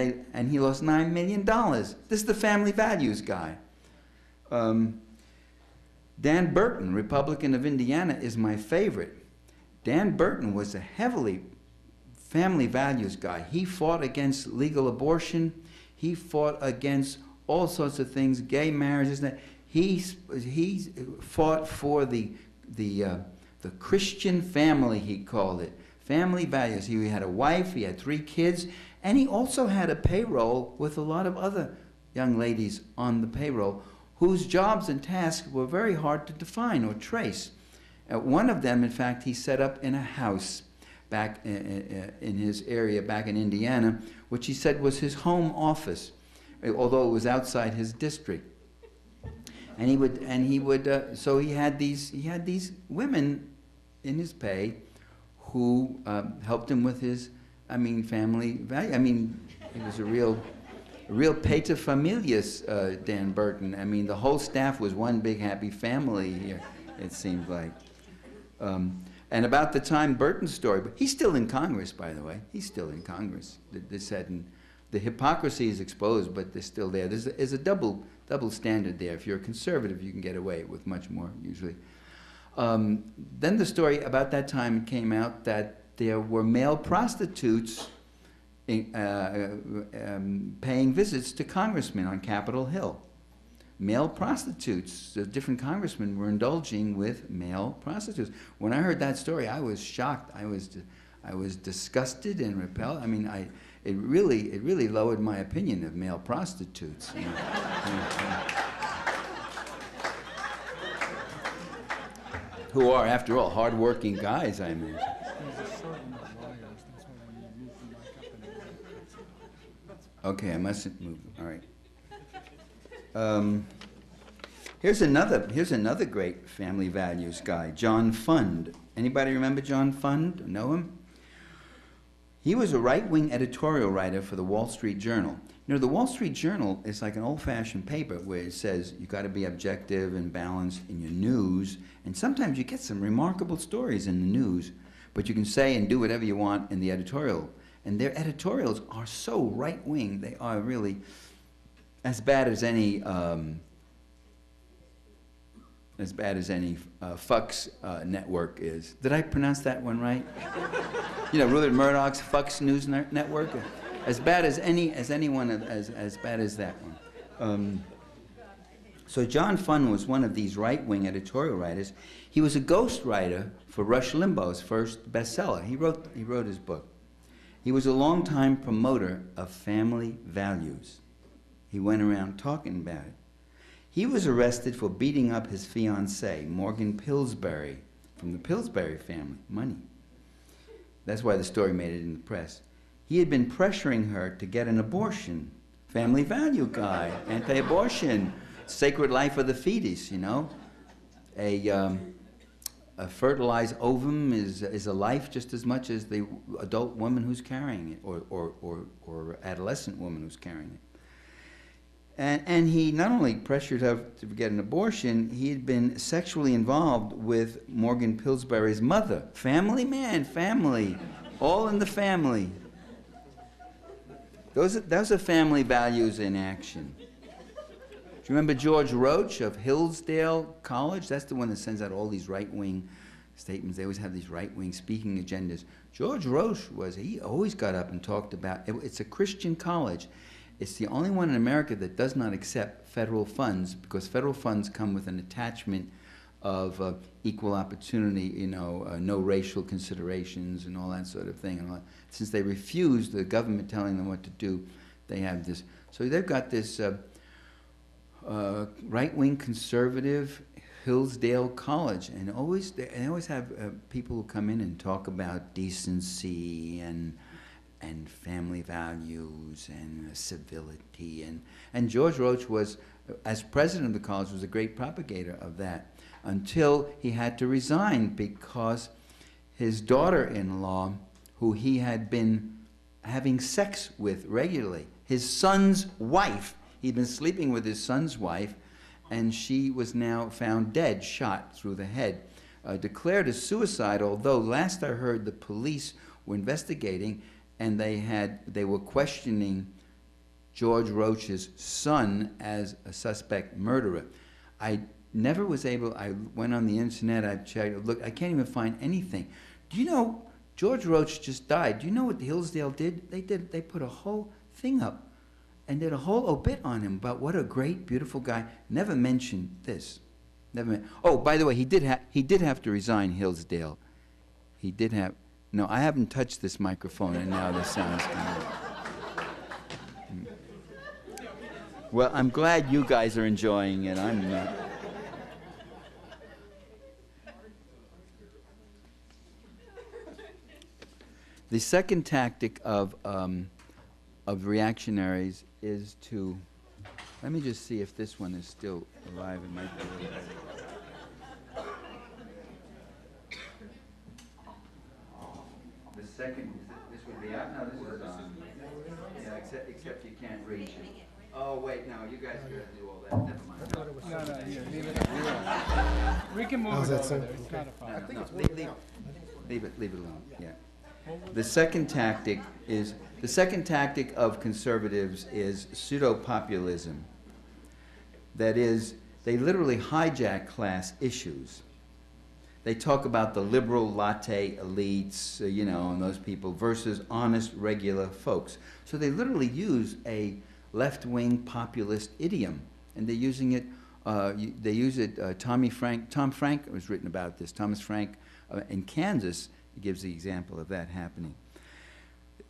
he lost $9 million. This is the family values guy. Dan Burton, Republican of Indiana, is my favorite. Dan Burton was a heavily family values guy. He fought against legal abortion. He fought against all sorts of things, gay marriages. He fought for the Christian family, he called it. Family values. He had a wife, he had 3 kids, and he also had a payroll with a lot of other young ladies on the payroll whose jobs and tasks were very hard to define or trace. One of them, in fact, he set up in a house back in his area, back in Indiana, which he said was his home office, although it was outside his district. And so he had these women in his pay who helped him with his, family value. He was a real paterfamilias, Dan Burton. The whole staff was one big happy family here, it seemed like. And about the time Burton's story, but he's still in Congress, by the way. He's still in Congress. They said, and the hypocrisy is exposed, but they're still there. There's a double standard there. If you're a conservative, you can get away with much more, usually. Then the story about that time came out that there were male prostitutes paying visits to congressmen on Capitol Hill. Male prostitutes, the different congressmen were indulging with male prostitutes. When I heard that story, I was shocked. I was disgusted and repelled. It really lowered my opinion of male prostitutes. Who are, after all, hard-working guys, I imagine. Okay, I mustn't move. All right. Here's another great family values guy, John Fund. Anybody remember John Fund? Know him? He was a right-wing editorial writer for the Wall Street Journal. You know, the Wall Street Journal is like an old-fashioned paper where it says you got to be objective and balanced in your news, and sometimes you get some remarkable stories in the news, but you can say and do whatever you want in the editorial. And their editorials are so right-wing, they are really as bad as any Fox network is. Did I pronounce that one right? You know, Rupert Murdoch's Fox News Network. As bad as anyone, as bad as that one. So John Fund was one of these right-wing editorial writers. He was a ghostwriter for Rush Limbaugh's first bestseller. He wrote his book. He was a longtime promoter of family values. He went around talking about it. He was arrested for beating up his fiancée, Morgan Pillsbury, from the Pillsbury family. Money. That's why the story made it in the press. He had been pressuring her to get an abortion. Family value guy, anti-abortion, sacred life of the fetus, you know. A fertilized ovum is a life just as much as the adult woman who's carrying it, or adolescent woman who's carrying it. And he not only pressured her to get an abortion, he had been sexually involved with Morgan Pillsbury's mother. Family, man, family. All in the family. Those are family values in action. Do you remember George Roach of Hillsdale College? That's the one that sends out all these right-wing statements. They always have these right-wing speaking agendas. George Roach he always got up and talked about, it's a Christian college. It's the only one in America that does not accept federal funds, because federal funds come with an attachment of equal opportunity, you know, no racial considerations and all that sort of thing. And since they refuse the government telling them what to do, they have this. So they've got this right-wing conservative Hillsdale College, and they always have people who come in and talk about decency and family values and civility, and George Roach was, as president of the college, was a great propagator of that until he had to resign because his daughter-in-law, who he had been having sex with regularly, his son's wife, he'd been sleeping with his son's wife, and she was now found dead, shot through the head, declared as suicide, although last I heard the police were investigating and they were questioning George Roach's son as a suspect murderer. I never was able, I went on the internet, I checked, look, I can't even find anything. Do you know, George Roach just died. Do you know what the Hillsdale did? They put a whole thing up and did a whole obit on him about what a great, beautiful guy. Never mentioned this. Oh, by the way, he did have to resign Hillsdale. He did have. No, I haven't touched this microphone, and now the sound's coming out. Well, I'm glad you guys are enjoying it. I'm not. The second tactic of reactionaries is to, let me just see if this one is still alive. It might be a little better. The second, this would be out. No, this is on. Yeah, except you can't reach it. Oh wait, no, you guys gotta do all that. Never mind. No, here, leave it. We can move it over there. It's not a problem. No, leave it alone. Yeah. The second tactic of conservatives is pseudo-populism. That is, they literally hijack class issues. They talk about the liberal latte elites, and those people versus honest, regular folks. So they literally use a left-wing populist idiom, and they're using it. They use it. Tom Frank was written about this. Thomas Frank in Kansas gives the example of that happening.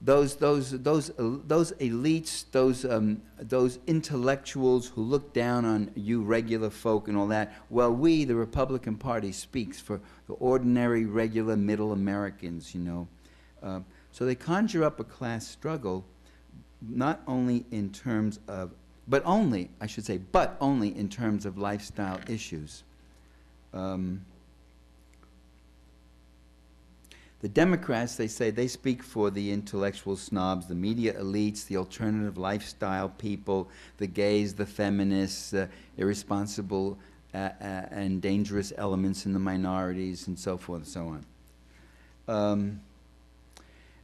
Those elites, those intellectuals who look down on you regular folk and all that. Well, we, the Republican Party, speaks for the ordinary, regular, middle Americans. So they conjure up a class struggle, not only in terms of, but only in terms of lifestyle issues. The Democrats, they say, they speak for the intellectual snobs, the media elites, the alternative lifestyle people, the gays, the feminists, irresponsible and dangerous elements in the minorities, and so forth and so on.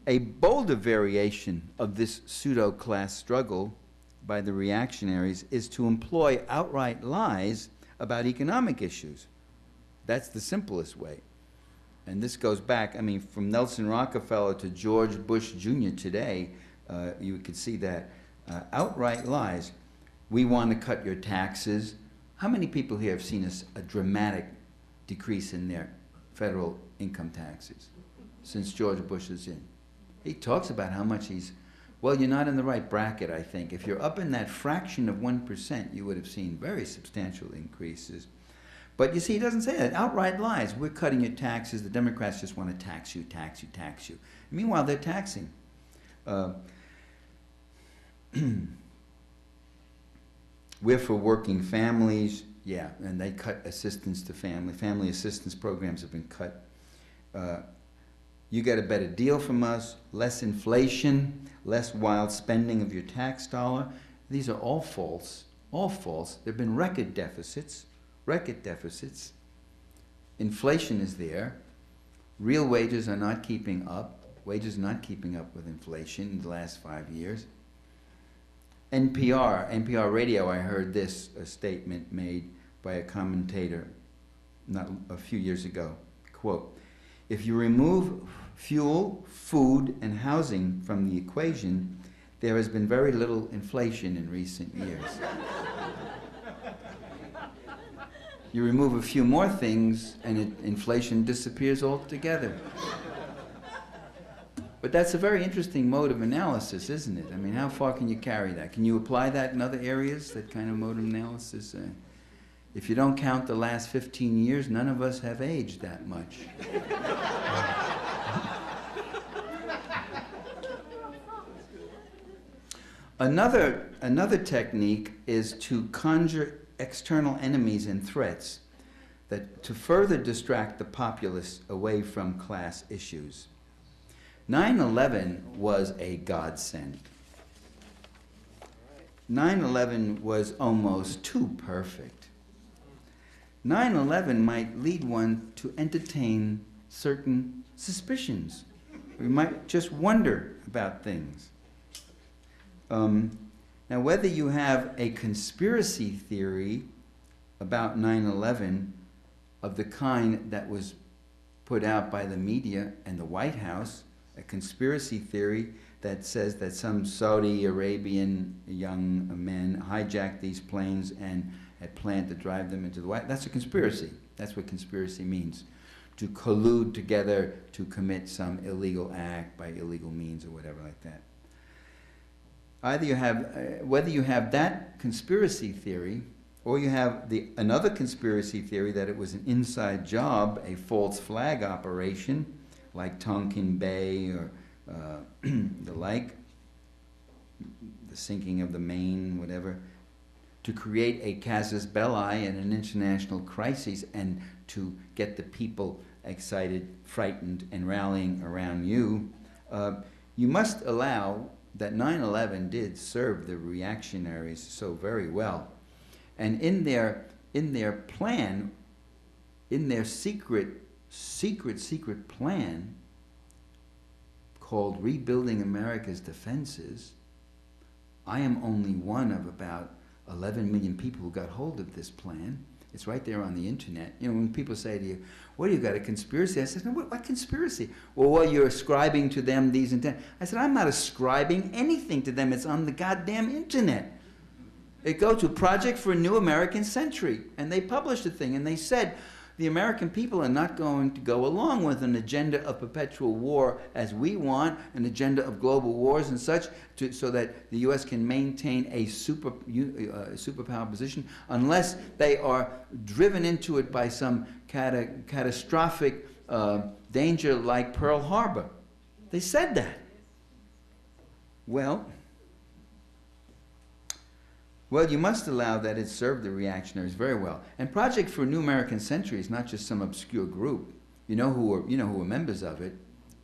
A bolder variation of this pseudo-class struggle by the reactionaries is to employ outright lies about economic issues. That's the simplest way. And this goes back, from Nelson Rockefeller to George Bush Jr. today, you could see that. Outright lies. We want to cut your taxes. How many people here have seen a dramatic decrease in their federal income taxes since George Bush is in? He talks about how much well, you're not in the right bracket, I think. If you're up in that fraction of 1%, you would have seen very substantial increases. But you see, he doesn't say that. Outright lies. We're cutting your taxes. The Democrats just want to tax you, tax you, tax you. Meanwhile, they're taxing. We're for working families. Yeah, and they cut assistance to family. Family assistance programs have been cut. You get a better deal from us, less inflation, less wild spending of your tax dollar. These are all false, all false. There have been record deficits. Inflation is there. Real wages are not keeping up. Wages are not keeping up with inflation in the last 5 years. NPR radio, I heard this statement made by a commentator not a few years ago. Quote, if you remove fuel, food, and housing from the equation, there has been very little inflation in recent years. You remove a few more things, and inflation disappears altogether. But that's a very interesting mode of analysis, isn't it? I mean, how far can you carry that? Can you apply that in other areas, that kind of mode of analysis? If you don't count the last 15 years, none of us have aged that much. Another technique is to conjure external enemies and threats that to further distract the populace away from class issues. 9/11 was a godsend. 9/11 was almost too perfect. 9/11 might lead one to entertain certain suspicions. We might just wonder about things. Now, whether you have a conspiracy theory about 9/11 of the kind that was put out by the media and the White House, a conspiracy theory that says that some Saudi Arabian young men hijacked these planes and had planned to drive them into the White House, that's a conspiracy. That's what conspiracy means. To collude together to commit some illegal act by illegal means or whatever like that. Either you have, whether you have that conspiracy theory, or you have another conspiracy theory that it was an inside job, a false flag operation, like Tonkin Bay or the like, the sinking of the Maine, whatever, to create a casus belli and an international crisis and to get the people excited, frightened, and rallying around you, you must allow that 9/11 did serve the reactionaries so very well. And in their plan, in their secret plan called Rebuilding America's Defenses, I am only one of about 11 million people who got hold of this plan. It's right there on the internet. You know, when people say to you, what do you got, a conspiracy? I said, no, what conspiracy? Well, you're ascribing to them these intent. I said, I'm not ascribing anything to them. It's on the goddamn internet. It goes to Project for a New American Century, and they published a thing, and they said, the American people are not going to go along with an agenda of perpetual war as we want, an agenda of global wars and such, so that the U.S. can maintain a superpower position, unless they are driven into it by some catastrophic danger like Pearl Harbor. They said that. Well, you must allow that it served the reactionaries very well. And Project for a New American Century is not just some obscure group. You know who were members of it: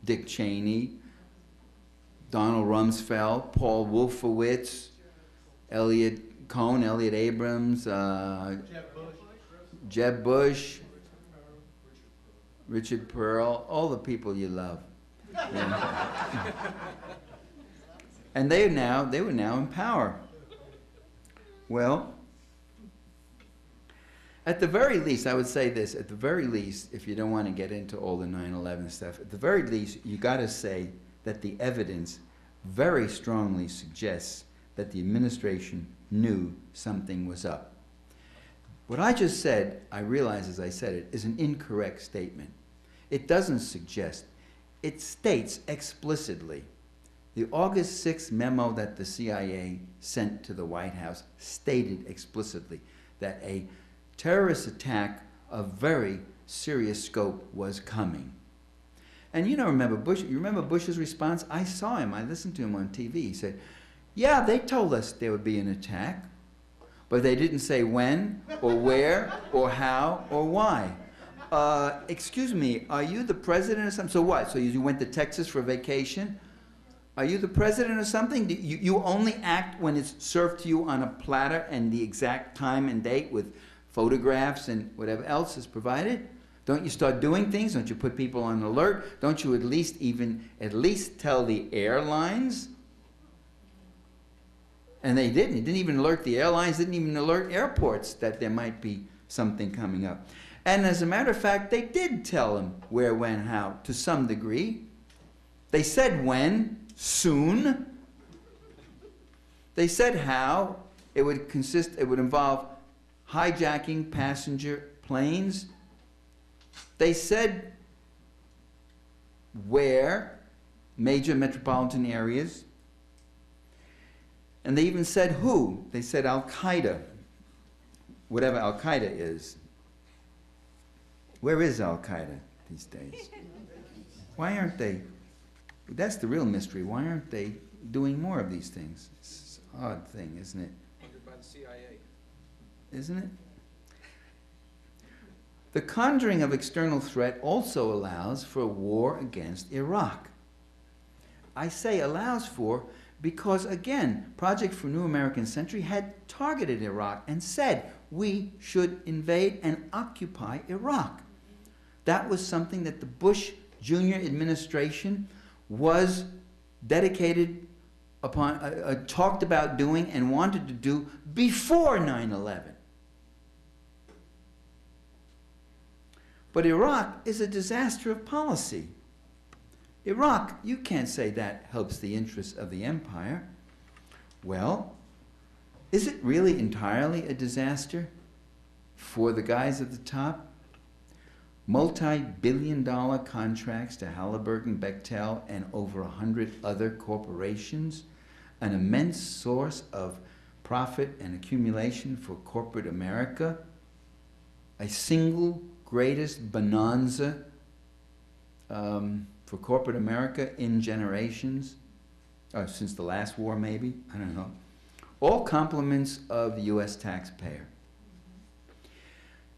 Dick Cheney, Donald Rumsfeld, Paul Wolfowitz, Elliot Cohn, Elliot Abrams, Jeb Bush, Richard Pearl, all the people you love. Yeah. And they were now in power. Well, at the very least, I would say this, at the very least, if you don't want to get into all the 9/11 stuff, at the very least, you got to say that the evidence very strongly suggests that the administration knew something was up. What I just said, I realize as I said it, is an incorrect statement. It doesn't suggest, it states explicitly. The August 6th memo that the CIA sent to the White House stated explicitly that a terrorist attack of very serious scope was coming. And you remember Bush, you remember Bush's response? I saw him, I listened to him on TV. He said, yeah, they told us there would be an attack, but they didn't say when, or where, or how, or why. Excuse me, are you the president or something? So what, so you went to Texas for vacation? Are you the president or something? You only act when it's served to you on a platter and the exact time and date with photographs and whatever else is provided? Don't you start doing things? Don't you put people on alert? Don't you at least tell the airlines? And they didn't. He didn't even alert the airlines, didn't even alert airports that there might be something coming up. And as a matter of fact, they did tell them where, when, how, to some degree. They said when. Soon. They said how. It would involve hijacking passenger planes. They said where, major metropolitan areas. And they even said who. They said Al-Qaeda, whatever Al-Qaeda is. Where is Al-Qaeda these days? Why aren't they? That's the real mystery. Why aren't they doing more of these things? It's an odd thing, isn't it? Funded by the CIA. Isn't it? The conjuring of external threat also allows for a war against Iraq. I say allows for because, again, Project for New American Century had targeted Iraq and said we should invade and occupy Iraq. That was something that the Bush Jr. administration was dedicated upon, talked about doing and wanted to do before 9/11. But Iraq is a disaster of policy. Iraq, you can't say that helps the interests of the empire. Well, is it really entirely a disaster for the guys at the top? Multi-billion-dollar contracts to Halliburton, Bechtel, and over 100 other corporations, an immense source of profit and accumulation for corporate America, a single greatest bonanza for corporate America in generations, since the last war maybe, I don't know. All compliments of the US taxpayer.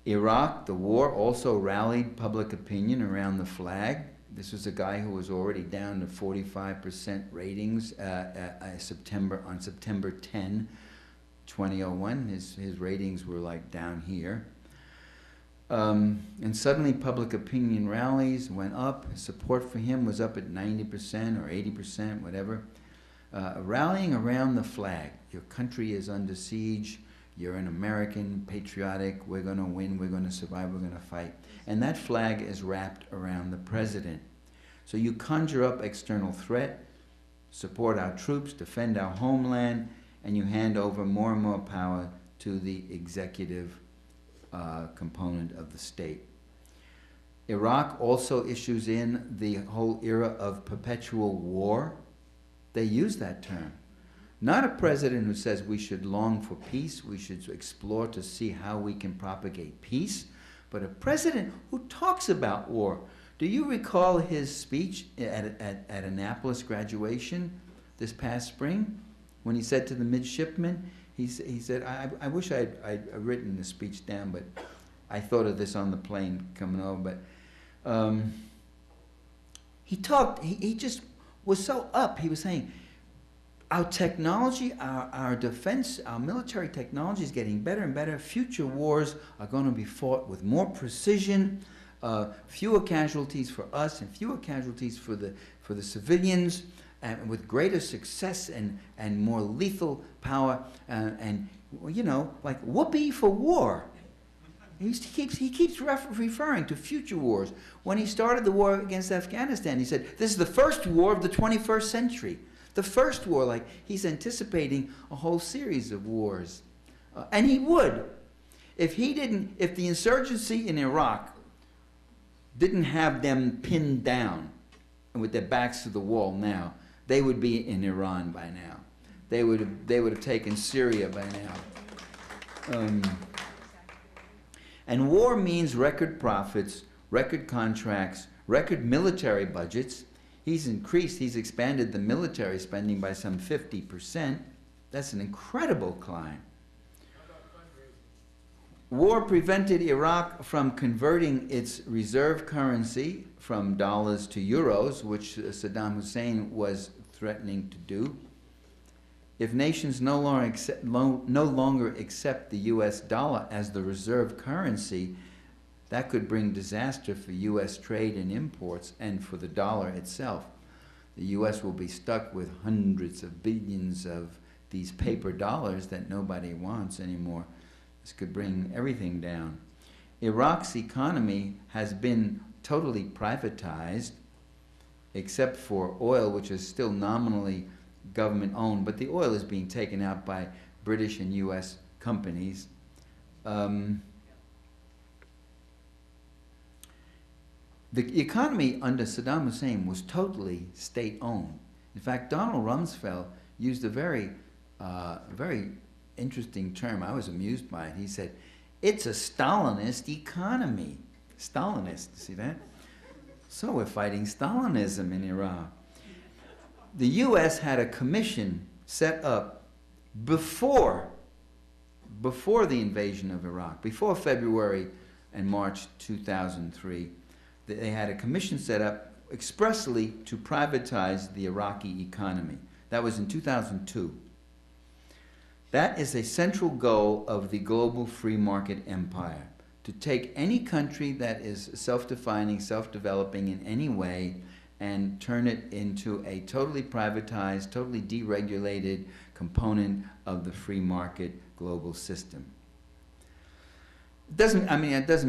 Iraq, the war also rallied public opinion around the flag. This was a guy who was already down to 45% ratings on September 10, 2001. His ratings were like down here. And suddenly public opinion rallies went up. Support for him was up at 90% or 80%, whatever. Rallying around the flag. Your country is under siege. You're an American, patriotic, we're going to win, we're going to survive, we're going to fight. And that flag is wrapped around the president. So you conjure up external threat, support our troops, defend our homeland, and you hand over more and more power to the executive component of the state. Iraq also issues in the whole era of perpetual war. They use that term. Not a president who says we should long for peace, we should explore to see how we can propagate peace, but a president who talks about war. Do you recall his speech at Annapolis graduation this past spring when he said to the midshipmen, he said, I wish I'd written the speech down, but I thought of this on the plane coming over, but he just was so up. He was saying, our technology, our defense, our military technology is getting better and better. Future wars are going to be fought with more precision, fewer casualties for us and fewer casualties for the civilians, and with greater success and more lethal power, and you know, like whoopee for war. He keeps referring to future wars. When he started the war against Afghanistan, he said, this is the first war of the 21st century. The first war, like he's anticipating a whole series of wars. And he would. If the insurgency in Iraq didn't have them pinned down and with their backs to the wall now, they would be in Iran by now. They would have taken Syria by now. And war means record profits, record contracts, record military budgets. He's expanded the military spending by some 50%. That's an incredible climb. War prevented Iraq from converting its reserve currency from dollars to euros, which Saddam Hussein was threatening to do. If nations no longer accept the US dollar as the reserve currency, that could bring disaster for US trade and imports and for the dollar itself. The US will be stuck with hundreds of billions of these paper dollars that nobody wants anymore. This could bring everything down. Iraq's economy has been totally privatized, except for oil, which is still nominally government owned, but the oil is being taken out by British and US companies. The economy under Saddam Hussein was totally state-owned. In fact, Donald Rumsfeld used a very interesting term. I was amused by it. He said, "It's a Stalinist economy." Stalinist, see that? So we're fighting Stalinism in Iraq. The U.S. had a commission set up before the invasion of Iraq, before February and March 2003. They had a commission set up expressly to privatize the Iraqi economy. That was in 2002. That is a central goal of the global free market empire, to take any country that is self-defining, self-developing in any way, and turn it into a totally privatized, totally deregulated component of the free market global system. It doesn't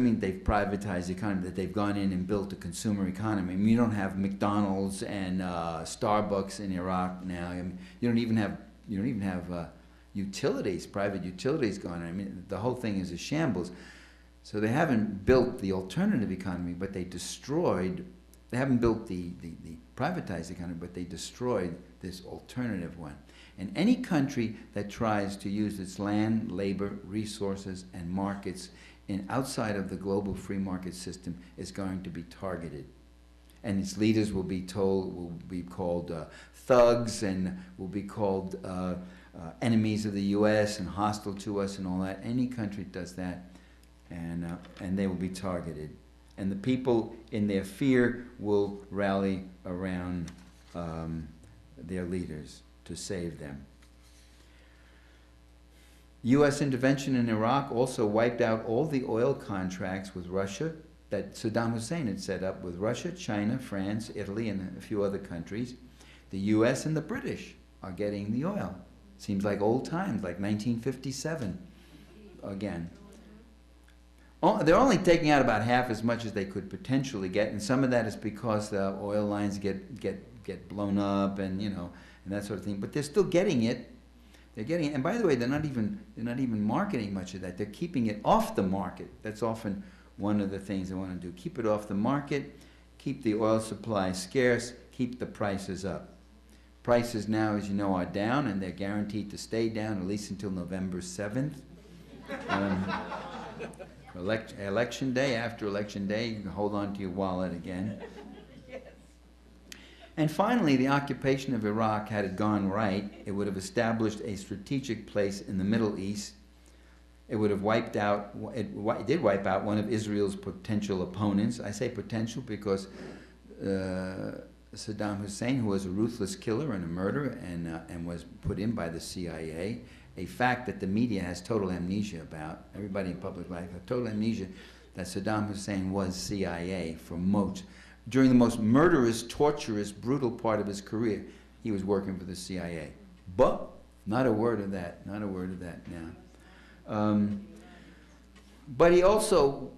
mean they've privatized the economy, that they've gone in and built a consumer economy. I mean, you don't have McDonald's and Starbucks in Iraq now. I mean, you don't even have utilities, private utilities going on. I mean, the whole thing is a shambles. So they haven't built the alternative economy, but they haven't built the privatized economy, but they destroyed this alternative one. And any country that tries to use its land, labor, resources, and markets outside of the global free market system is going to be targeted. And its leaders will be called thugs, and will be called enemies of the U.S. and hostile to us and all that. Any country does that, and they will be targeted. And the people in their fear will rally around their leaders to save them. U.S. intervention in Iraq also wiped out all the oil contracts with Russia that Saddam Hussein had set up with Russia, China, France, Italy, and a few other countries. The U.S. and the British are getting the oil. Seems like old times, like 1957 again. They're only taking out about half as much as they could potentially get, and some of that is because the oil lines get blown up and and that sort of thing. But they're still getting it. They're getting it. And by the way, they're not even marketing much of that. They're keeping it off the market. That's often one of the things they want to do. Keep it off the market, keep the oil supply scarce, keep the prices up. Prices now, as you know, are down, and they're guaranteed to stay down at least until November 7th. Election day, after election day, you can hold on to your wallet again. And finally, the occupation of Iraq, had it gone right, it would have established a strategic place in the Middle East. It would have wiped out, it did wipe out one of Israel's potential opponents. I say potential because Saddam Hussein, who was a ruthless killer and a murderer and was put in by the CIA, a fact that the media has total amnesia about, everybody in public life have total amnesia that Saddam Hussein was CIA during the most murderous, torturous, brutal part of his career. He was working for the CIA. But not a word of that, not a word of that now. But he also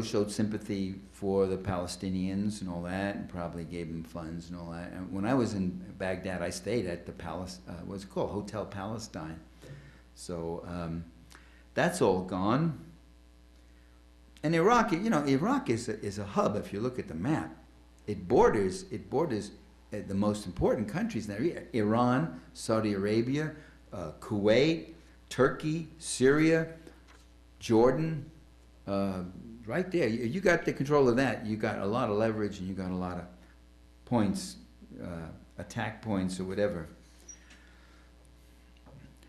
showed sympathy for the Palestinians and all that, and probably gave them funds and all that. And when I was in Baghdad, I stayed at the what's it called, Hotel Palestine. So that's all gone. And Iraq, Iraq is a hub. If you look at the map, it borders the most important countries in that area: Iran, Saudi Arabia, Kuwait, Turkey, Syria, Jordan. Right there, you got the control of that. You got a lot of leverage, and you got a lot of points, attack points or whatever.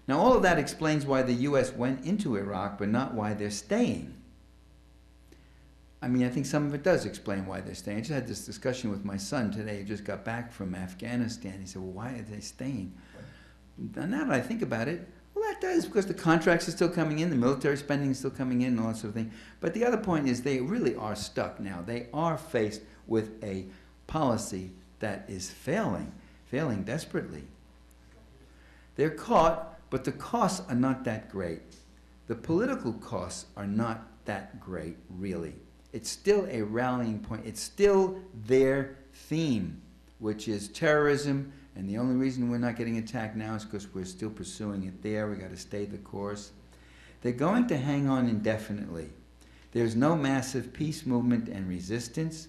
Now, all of that explains why the U.S. went into Iraq, but not why they're staying. I mean, I think some of it does explain why they're staying. I just had this discussion with my son today. He just got back from Afghanistan. He said, well, why are they staying? And now that I think about it, well, that does, because the contracts are still coming in, the military spending is still coming in, and all that sort of thing. But the other point is they really are stuck now. They are faced with a policy that is failing desperately. They're caught, but the costs are not that great. The political costs are not that great, really. It's still a rallying point. It's still their theme, which is terrorism, and the only reason we're not getting attacked now is because we're still pursuing it there. We've got to stay the course. They're going to hang on indefinitely. There's no massive peace movement and resistance.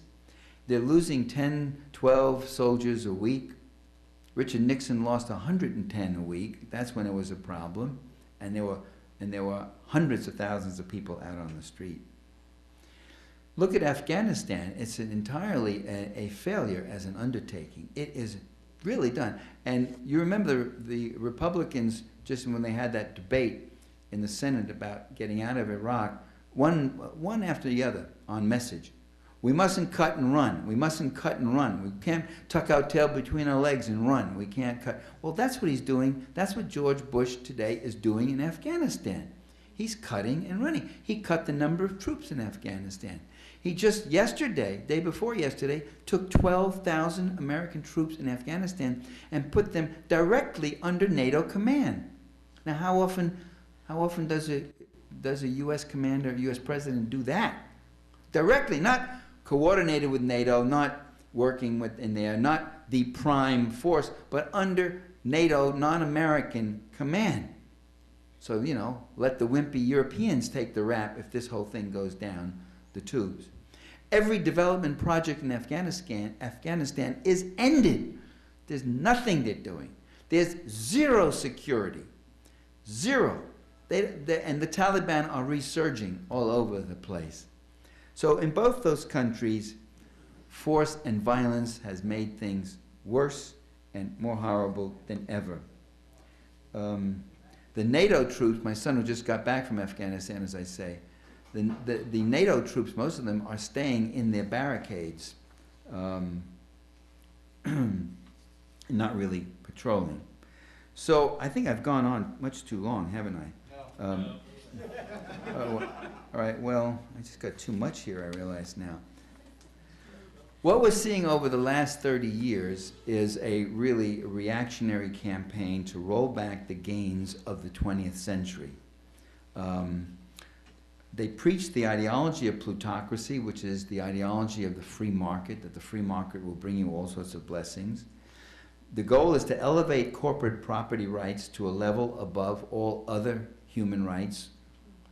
They're losing 10, 12 soldiers a week. Richard Nixon lost 110 a week. That's when it was a problem. And there were hundreds of thousands of people out on the street. Look at Afghanistan. It's entirely a failure as an undertaking. It is really done. And you remember the Republicans, just when they had that debate in the Senate about getting out of Iraq, one after the other on message. We mustn't cut and run. We mustn't cut and run. We can't tuck our tail between our legs and run. We can't cut. Well, that's what he's doing. That's what George Bush today is doing in Afghanistan. He's cutting and running. He cut the number of troops in Afghanistan. He just yesterday, day before yesterday, took 12,000 American troops in Afghanistan and put them directly under NATO command. Now, how often does a U.S. commander, U.S. president do that? Directly, not coordinated with NATO, not working within there, not the prime force, but under NATO non-American command. So, you know, let the wimpy Europeans take the rap if this whole thing goes down the tubes. Every development project in Afghanistan is ended. There's nothing they're doing. There's zero security. Zero. And the Taliban are resurging all over the place. So in both those countries, force and violence has made things worse and more horrible than ever. The NATO troops, my son who just got back from Afghanistan, as I say, the NATO troops, most of them are staying in their barricades, not really patrolling. So I think I've gone on much too long, haven't I? All right, well, I just got too much here, I realize now. What we're seeing over the last 30 years is a really reactionary campaign to roll back the gains of the 20th century. They preach the ideology of plutocracy, which is the ideology of the free market, that the free market will bring you all sorts of blessings. The goal is to elevate corporate property rights to a level above all other human rights,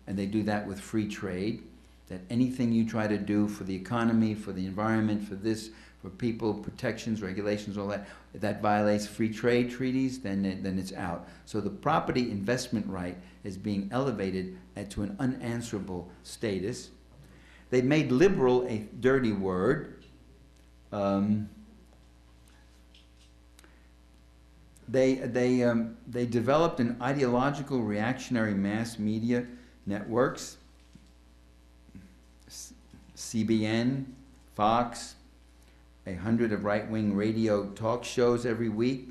and they do that with free trade, that anything you try to do for the economy, for the environment, for this, for people, protections, regulations, all that, if that violates free trade treaties, then it's out. So the property investment right is being elevated to an unanswerable status. They made liberal a dirty word. They developed an ideological reactionary mass media networks, CBN, Fox, 100 of right-wing radio talk shows every week.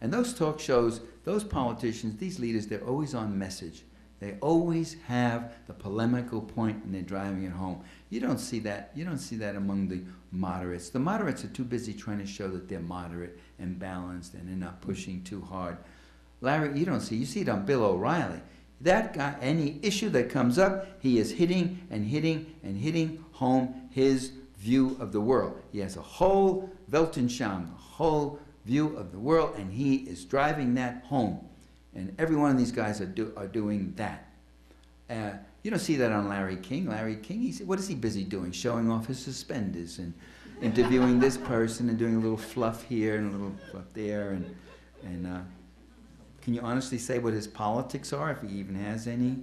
And those talk shows, those politicians, these leaders, they're always on message. They always have the polemical point and they're driving it home. You don't see that. You don't see that among the moderates. The moderates are too busy trying to show that they're moderate and balanced and they're not pushing too hard. Larry, you don't see. You see it on Bill O'Reilly. That guy, any issue that comes up, he is hitting and hitting and hitting home his view of the world. He has a whole Weltanschauung, a whole view of the world, and he is driving that home. And every one of these guys are doing that. You don't see that on Larry King. Larry King, what is he busy doing? Showing off his suspenders and interviewing this person and doing a little fluff here and a little fluff there. And can you honestly say what his politics are, if he even has any?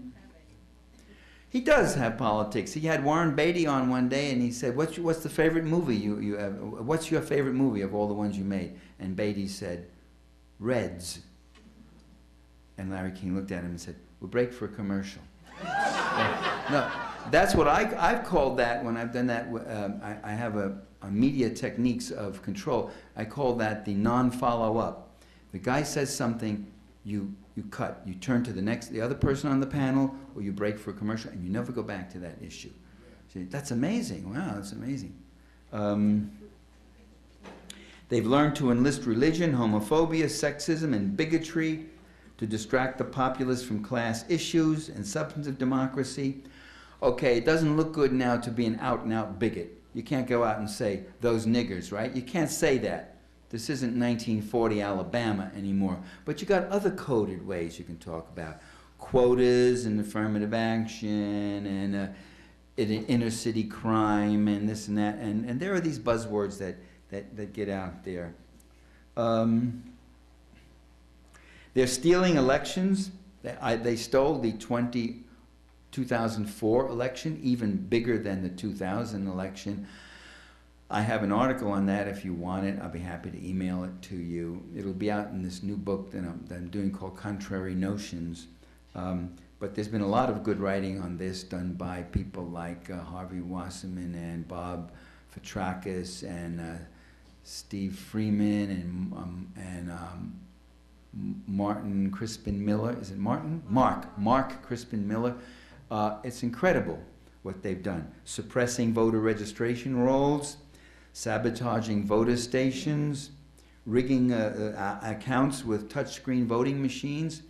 He does have politics. He had Warren Beatty on one day, and he said, "What's the favorite movie you have? What's your favorite movie of all the ones you made?" And Beatty said, "Reds." And Larry King looked at him and said, "We'll break for a commercial." No, that's what I've called that when I've done that. I have a media techniques of control. I call that the non-follow-up. The guy says something, you cut. You turn to the other person on the panel, or you break for a commercial, and you never go back to that issue. See, that's amazing. Wow, that's amazing. They've learned to enlist religion, homophobia, sexism, and bigotry to distract the populace from class issues and substantive democracy. Okay, it doesn't look good now to be an out-and-out bigot. You can't go out and say, "Those niggers," right? You can't say that. This isn't 1940 Alabama anymore. But you got other coded ways you can talk about. Quotas and affirmative action and inner city crime and this and that, and there are these buzzwords that get out there. They're stealing elections. They stole the 2004 election, even bigger than the 2000 election. I have an article on that if you want it. I'll be happy to email it to you. It'll be out in this new book that I'm doing called Contrary Notions. But there's been a lot of good writing on this done by people like Harvey Wasserman and Bob Fitrakis and Steve Freeman and Martin Crispin Miller. Is it Martin? Mark Crispin Miller. It's incredible what they've done. Suppressing voter registration rolls, sabotaging voter stations, rigging accounts with touchscreen voting machines.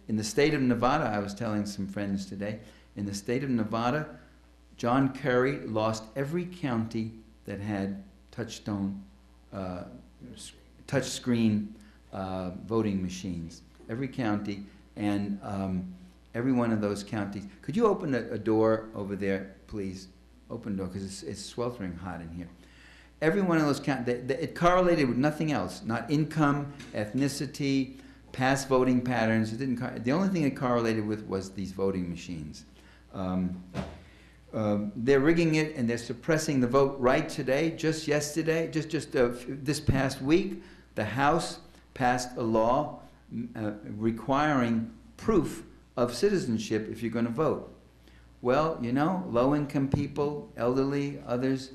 In the state of Nevada, I was telling some friends today, in the state of Nevada, John Kerry lost every county that had touchscreen voting machines. Every county, and every one of those counties. Could you open a door over there, please? Open the door, because it's sweltering hot in here. Every one of those counties, it correlated with nothing else, not income, ethnicity, past voting patterns. It didn't. The only thing it correlated with was these voting machines. They're rigging it and they're suppressing the vote right today. Just yesterday, this past week, the House passed a law requiring proof of citizenship if you're going to vote. Well, you know, low-income people, elderly, others,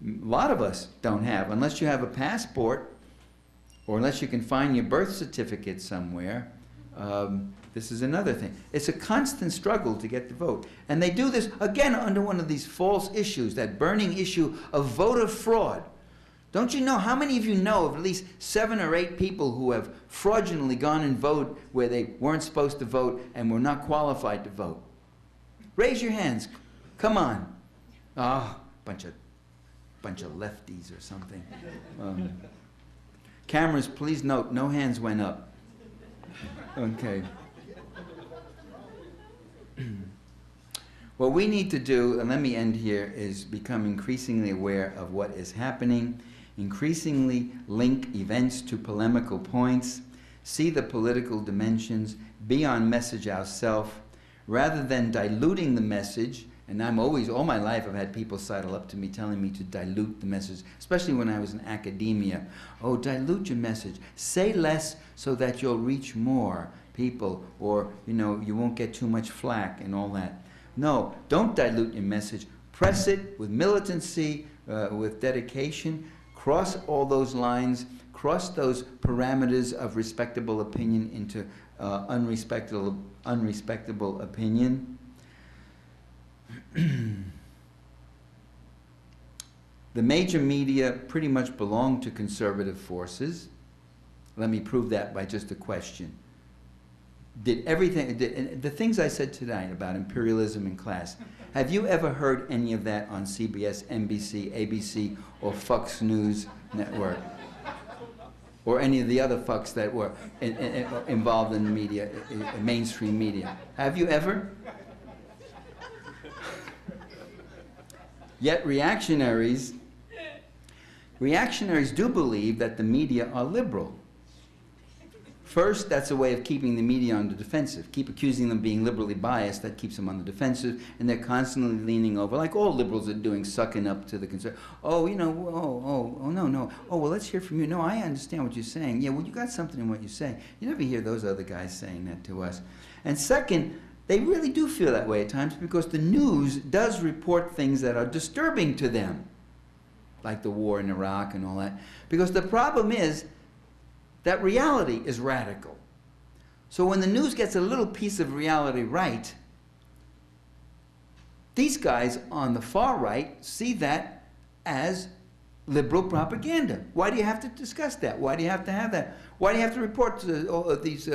a lot of us don't have, unless you have a passport or unless you can find your birth certificate somewhere. This is another thing. It's a constant struggle to get the vote. And they do this, again, under one of these false issues, that burning issue of voter fraud. Don't you know, how many of you know of at least 7 or 8 people who have fraudulently gone and voted where they weren't supposed to vote and were not qualified to vote? Raise your hands. Come on. Oh, bunch of lefties or something. Cameras, please note, no hands went up. Okay. What we need to do, and let me end here, is become increasingly aware of what is happening, increasingly link events to polemical points, see the political dimensions, be on message ourselves, rather than diluting the message. And I'm always, all my life, I've had people sidle up to me telling me to dilute the message, especially when I was in academia. Oh, dilute your message. Say less so that you'll reach more people, or, you know, you won't get too much flack and all that. No, don't dilute your message. Press it with militancy, with dedication. Cross all those lines. Cross those parameters of respectable opinion into unrespectable opinion. The major media pretty much belong to conservative forces. Let me prove that by just a question. Did the things I said tonight about imperialism and class, have you ever heard any of that on CBS, NBC, ABC, or Fox News Network? Or any of the other fucks that were involved in the media, mainstream media? Have you ever? Yet reactionaries do believe that the media are liberal. First, that's a way of keeping the media on the defensive. Keep accusing them of being liberally biased, that keeps them on the defensive, and they're constantly leaning over, like all liberals are doing, sucking up to the conservative. Oh, you know, no. Oh, well, let's hear from you. No, I understand what you're saying. Yeah, well, you got something in what you're saying. You never hear those other guys saying that to us. And second, they really do feel that way at times because the news does report things that are disturbing to them, like the war in Iraq and all that. Because the problem is that reality is radical. So when the news gets a little piece of reality right, these guys on the far right see that as liberal propaganda. Why do you have to discuss that? Why do you have to have that? Why do you have to report to these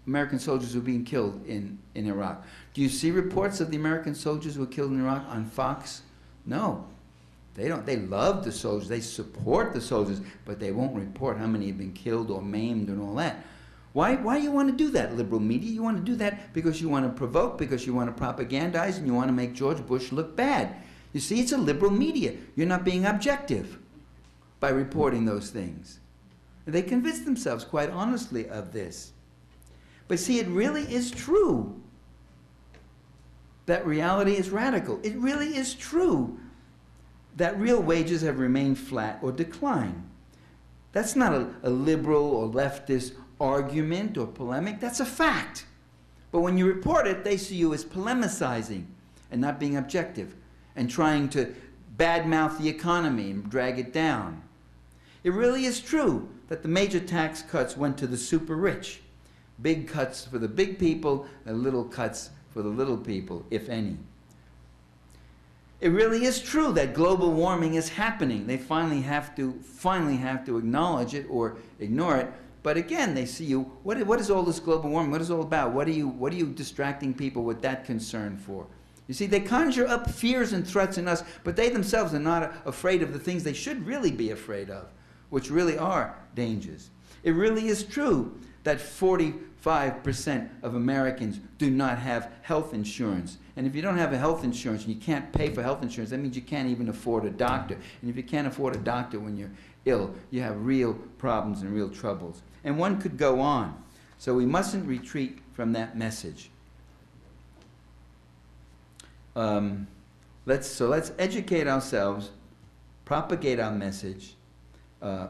American soldiers who are being killed in Iraq? Do you see reports of the American soldiers who were killed in Iraq on Fox? No. They don't. They love the soldiers. They support the soldiers, but they won't report how many have been killed or maimed and all that. Why do you want to do that, liberal media? You want to do that because you want to provoke, because you want to propagandize, and you want to make George Bush look bad. You see, it's a liberal media. You're not being objective by reporting those things. And they convince themselves quite honestly of this. But see, it really is true that reality is radical. It really is true that real wages have remained flat or declined. That's not a liberal or leftist argument or polemic. That's a fact. But when you report it, they see you as polemicizing and not being objective and trying to badmouth the economy and drag it down. It really is true that the major tax cuts went to the super rich. Big cuts for the big people and little cuts for the little people, if any. It really is true that global warming is happening. They finally have to acknowledge it or ignore it. But again, they see you, what is all this global warming? What is it all about? What are you distracting people with that concern for? You see, they conjure up fears and threats in us, but they themselves are not afraid of the things they should really be afraid of, which really are dangers. It really is true that 45% of Americans do not have health insurance. And if you don't have a health insurance and you can't pay for health insurance, that means you can't even afford a doctor. And if you can't afford a doctor when you're ill, you have real problems and real troubles. And one could go on. So we mustn't retreat from that message. Let's educate ourselves, propagate our message,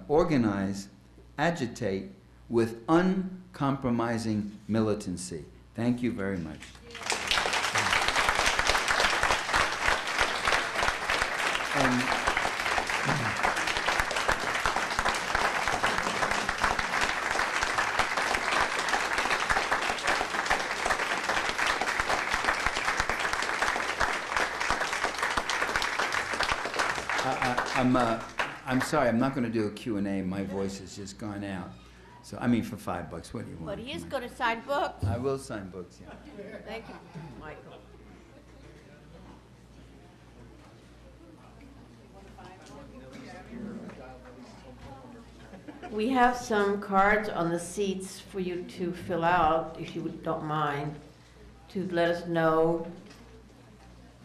organize, agitate with uncompromising militancy. Thank you very much. I'm sorry, I'm not going to do a Q&A. My voice has just gone out. So, I mean, for $5, what do you want? But he is going to sign books. I will sign books, yeah. Thank you, Michael. We have some cards on the seats for you to fill out, if you don't mind, to let us know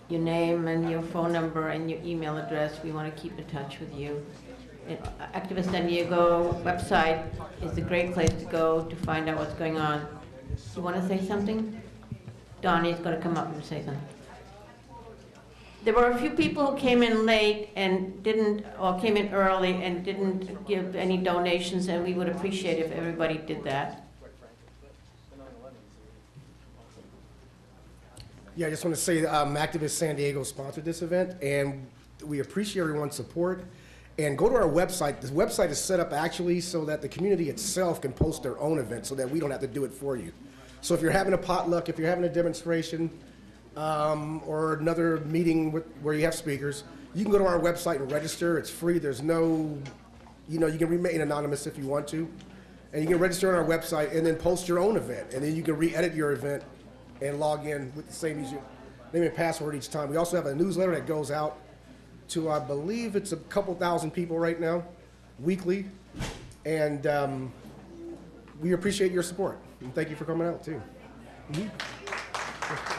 your name and your phone number and your email address. We want to keep in touch with you. Activist San Diego website is a great place to go to find out what's going on. You want to say something? Donnie's going to come up and say something. There were a few people who came in late and didn't, or came in early and didn't give any donations, and we would appreciate if everybody did that. Yeah, I just want to say Activist San Diego sponsored this event, and we appreciate everyone's support. And go to our website. The website is set up actually so that the community itself can post their own event so that we don't have to do it for you. So if you're having a potluck, if you're having a demonstration, or another meeting where you have speakers, you can go to our website and register. It's free. There's no, you can remain anonymous if you want to. And you can register on our website and then post your own event. And then you can re-edit your event and log in with the same name and password each time. We also have a newsletter that goes out to, I believe it's a couple thousand people right now, weekly. And we appreciate your support. And thank you for coming out, too. Mm-hmm.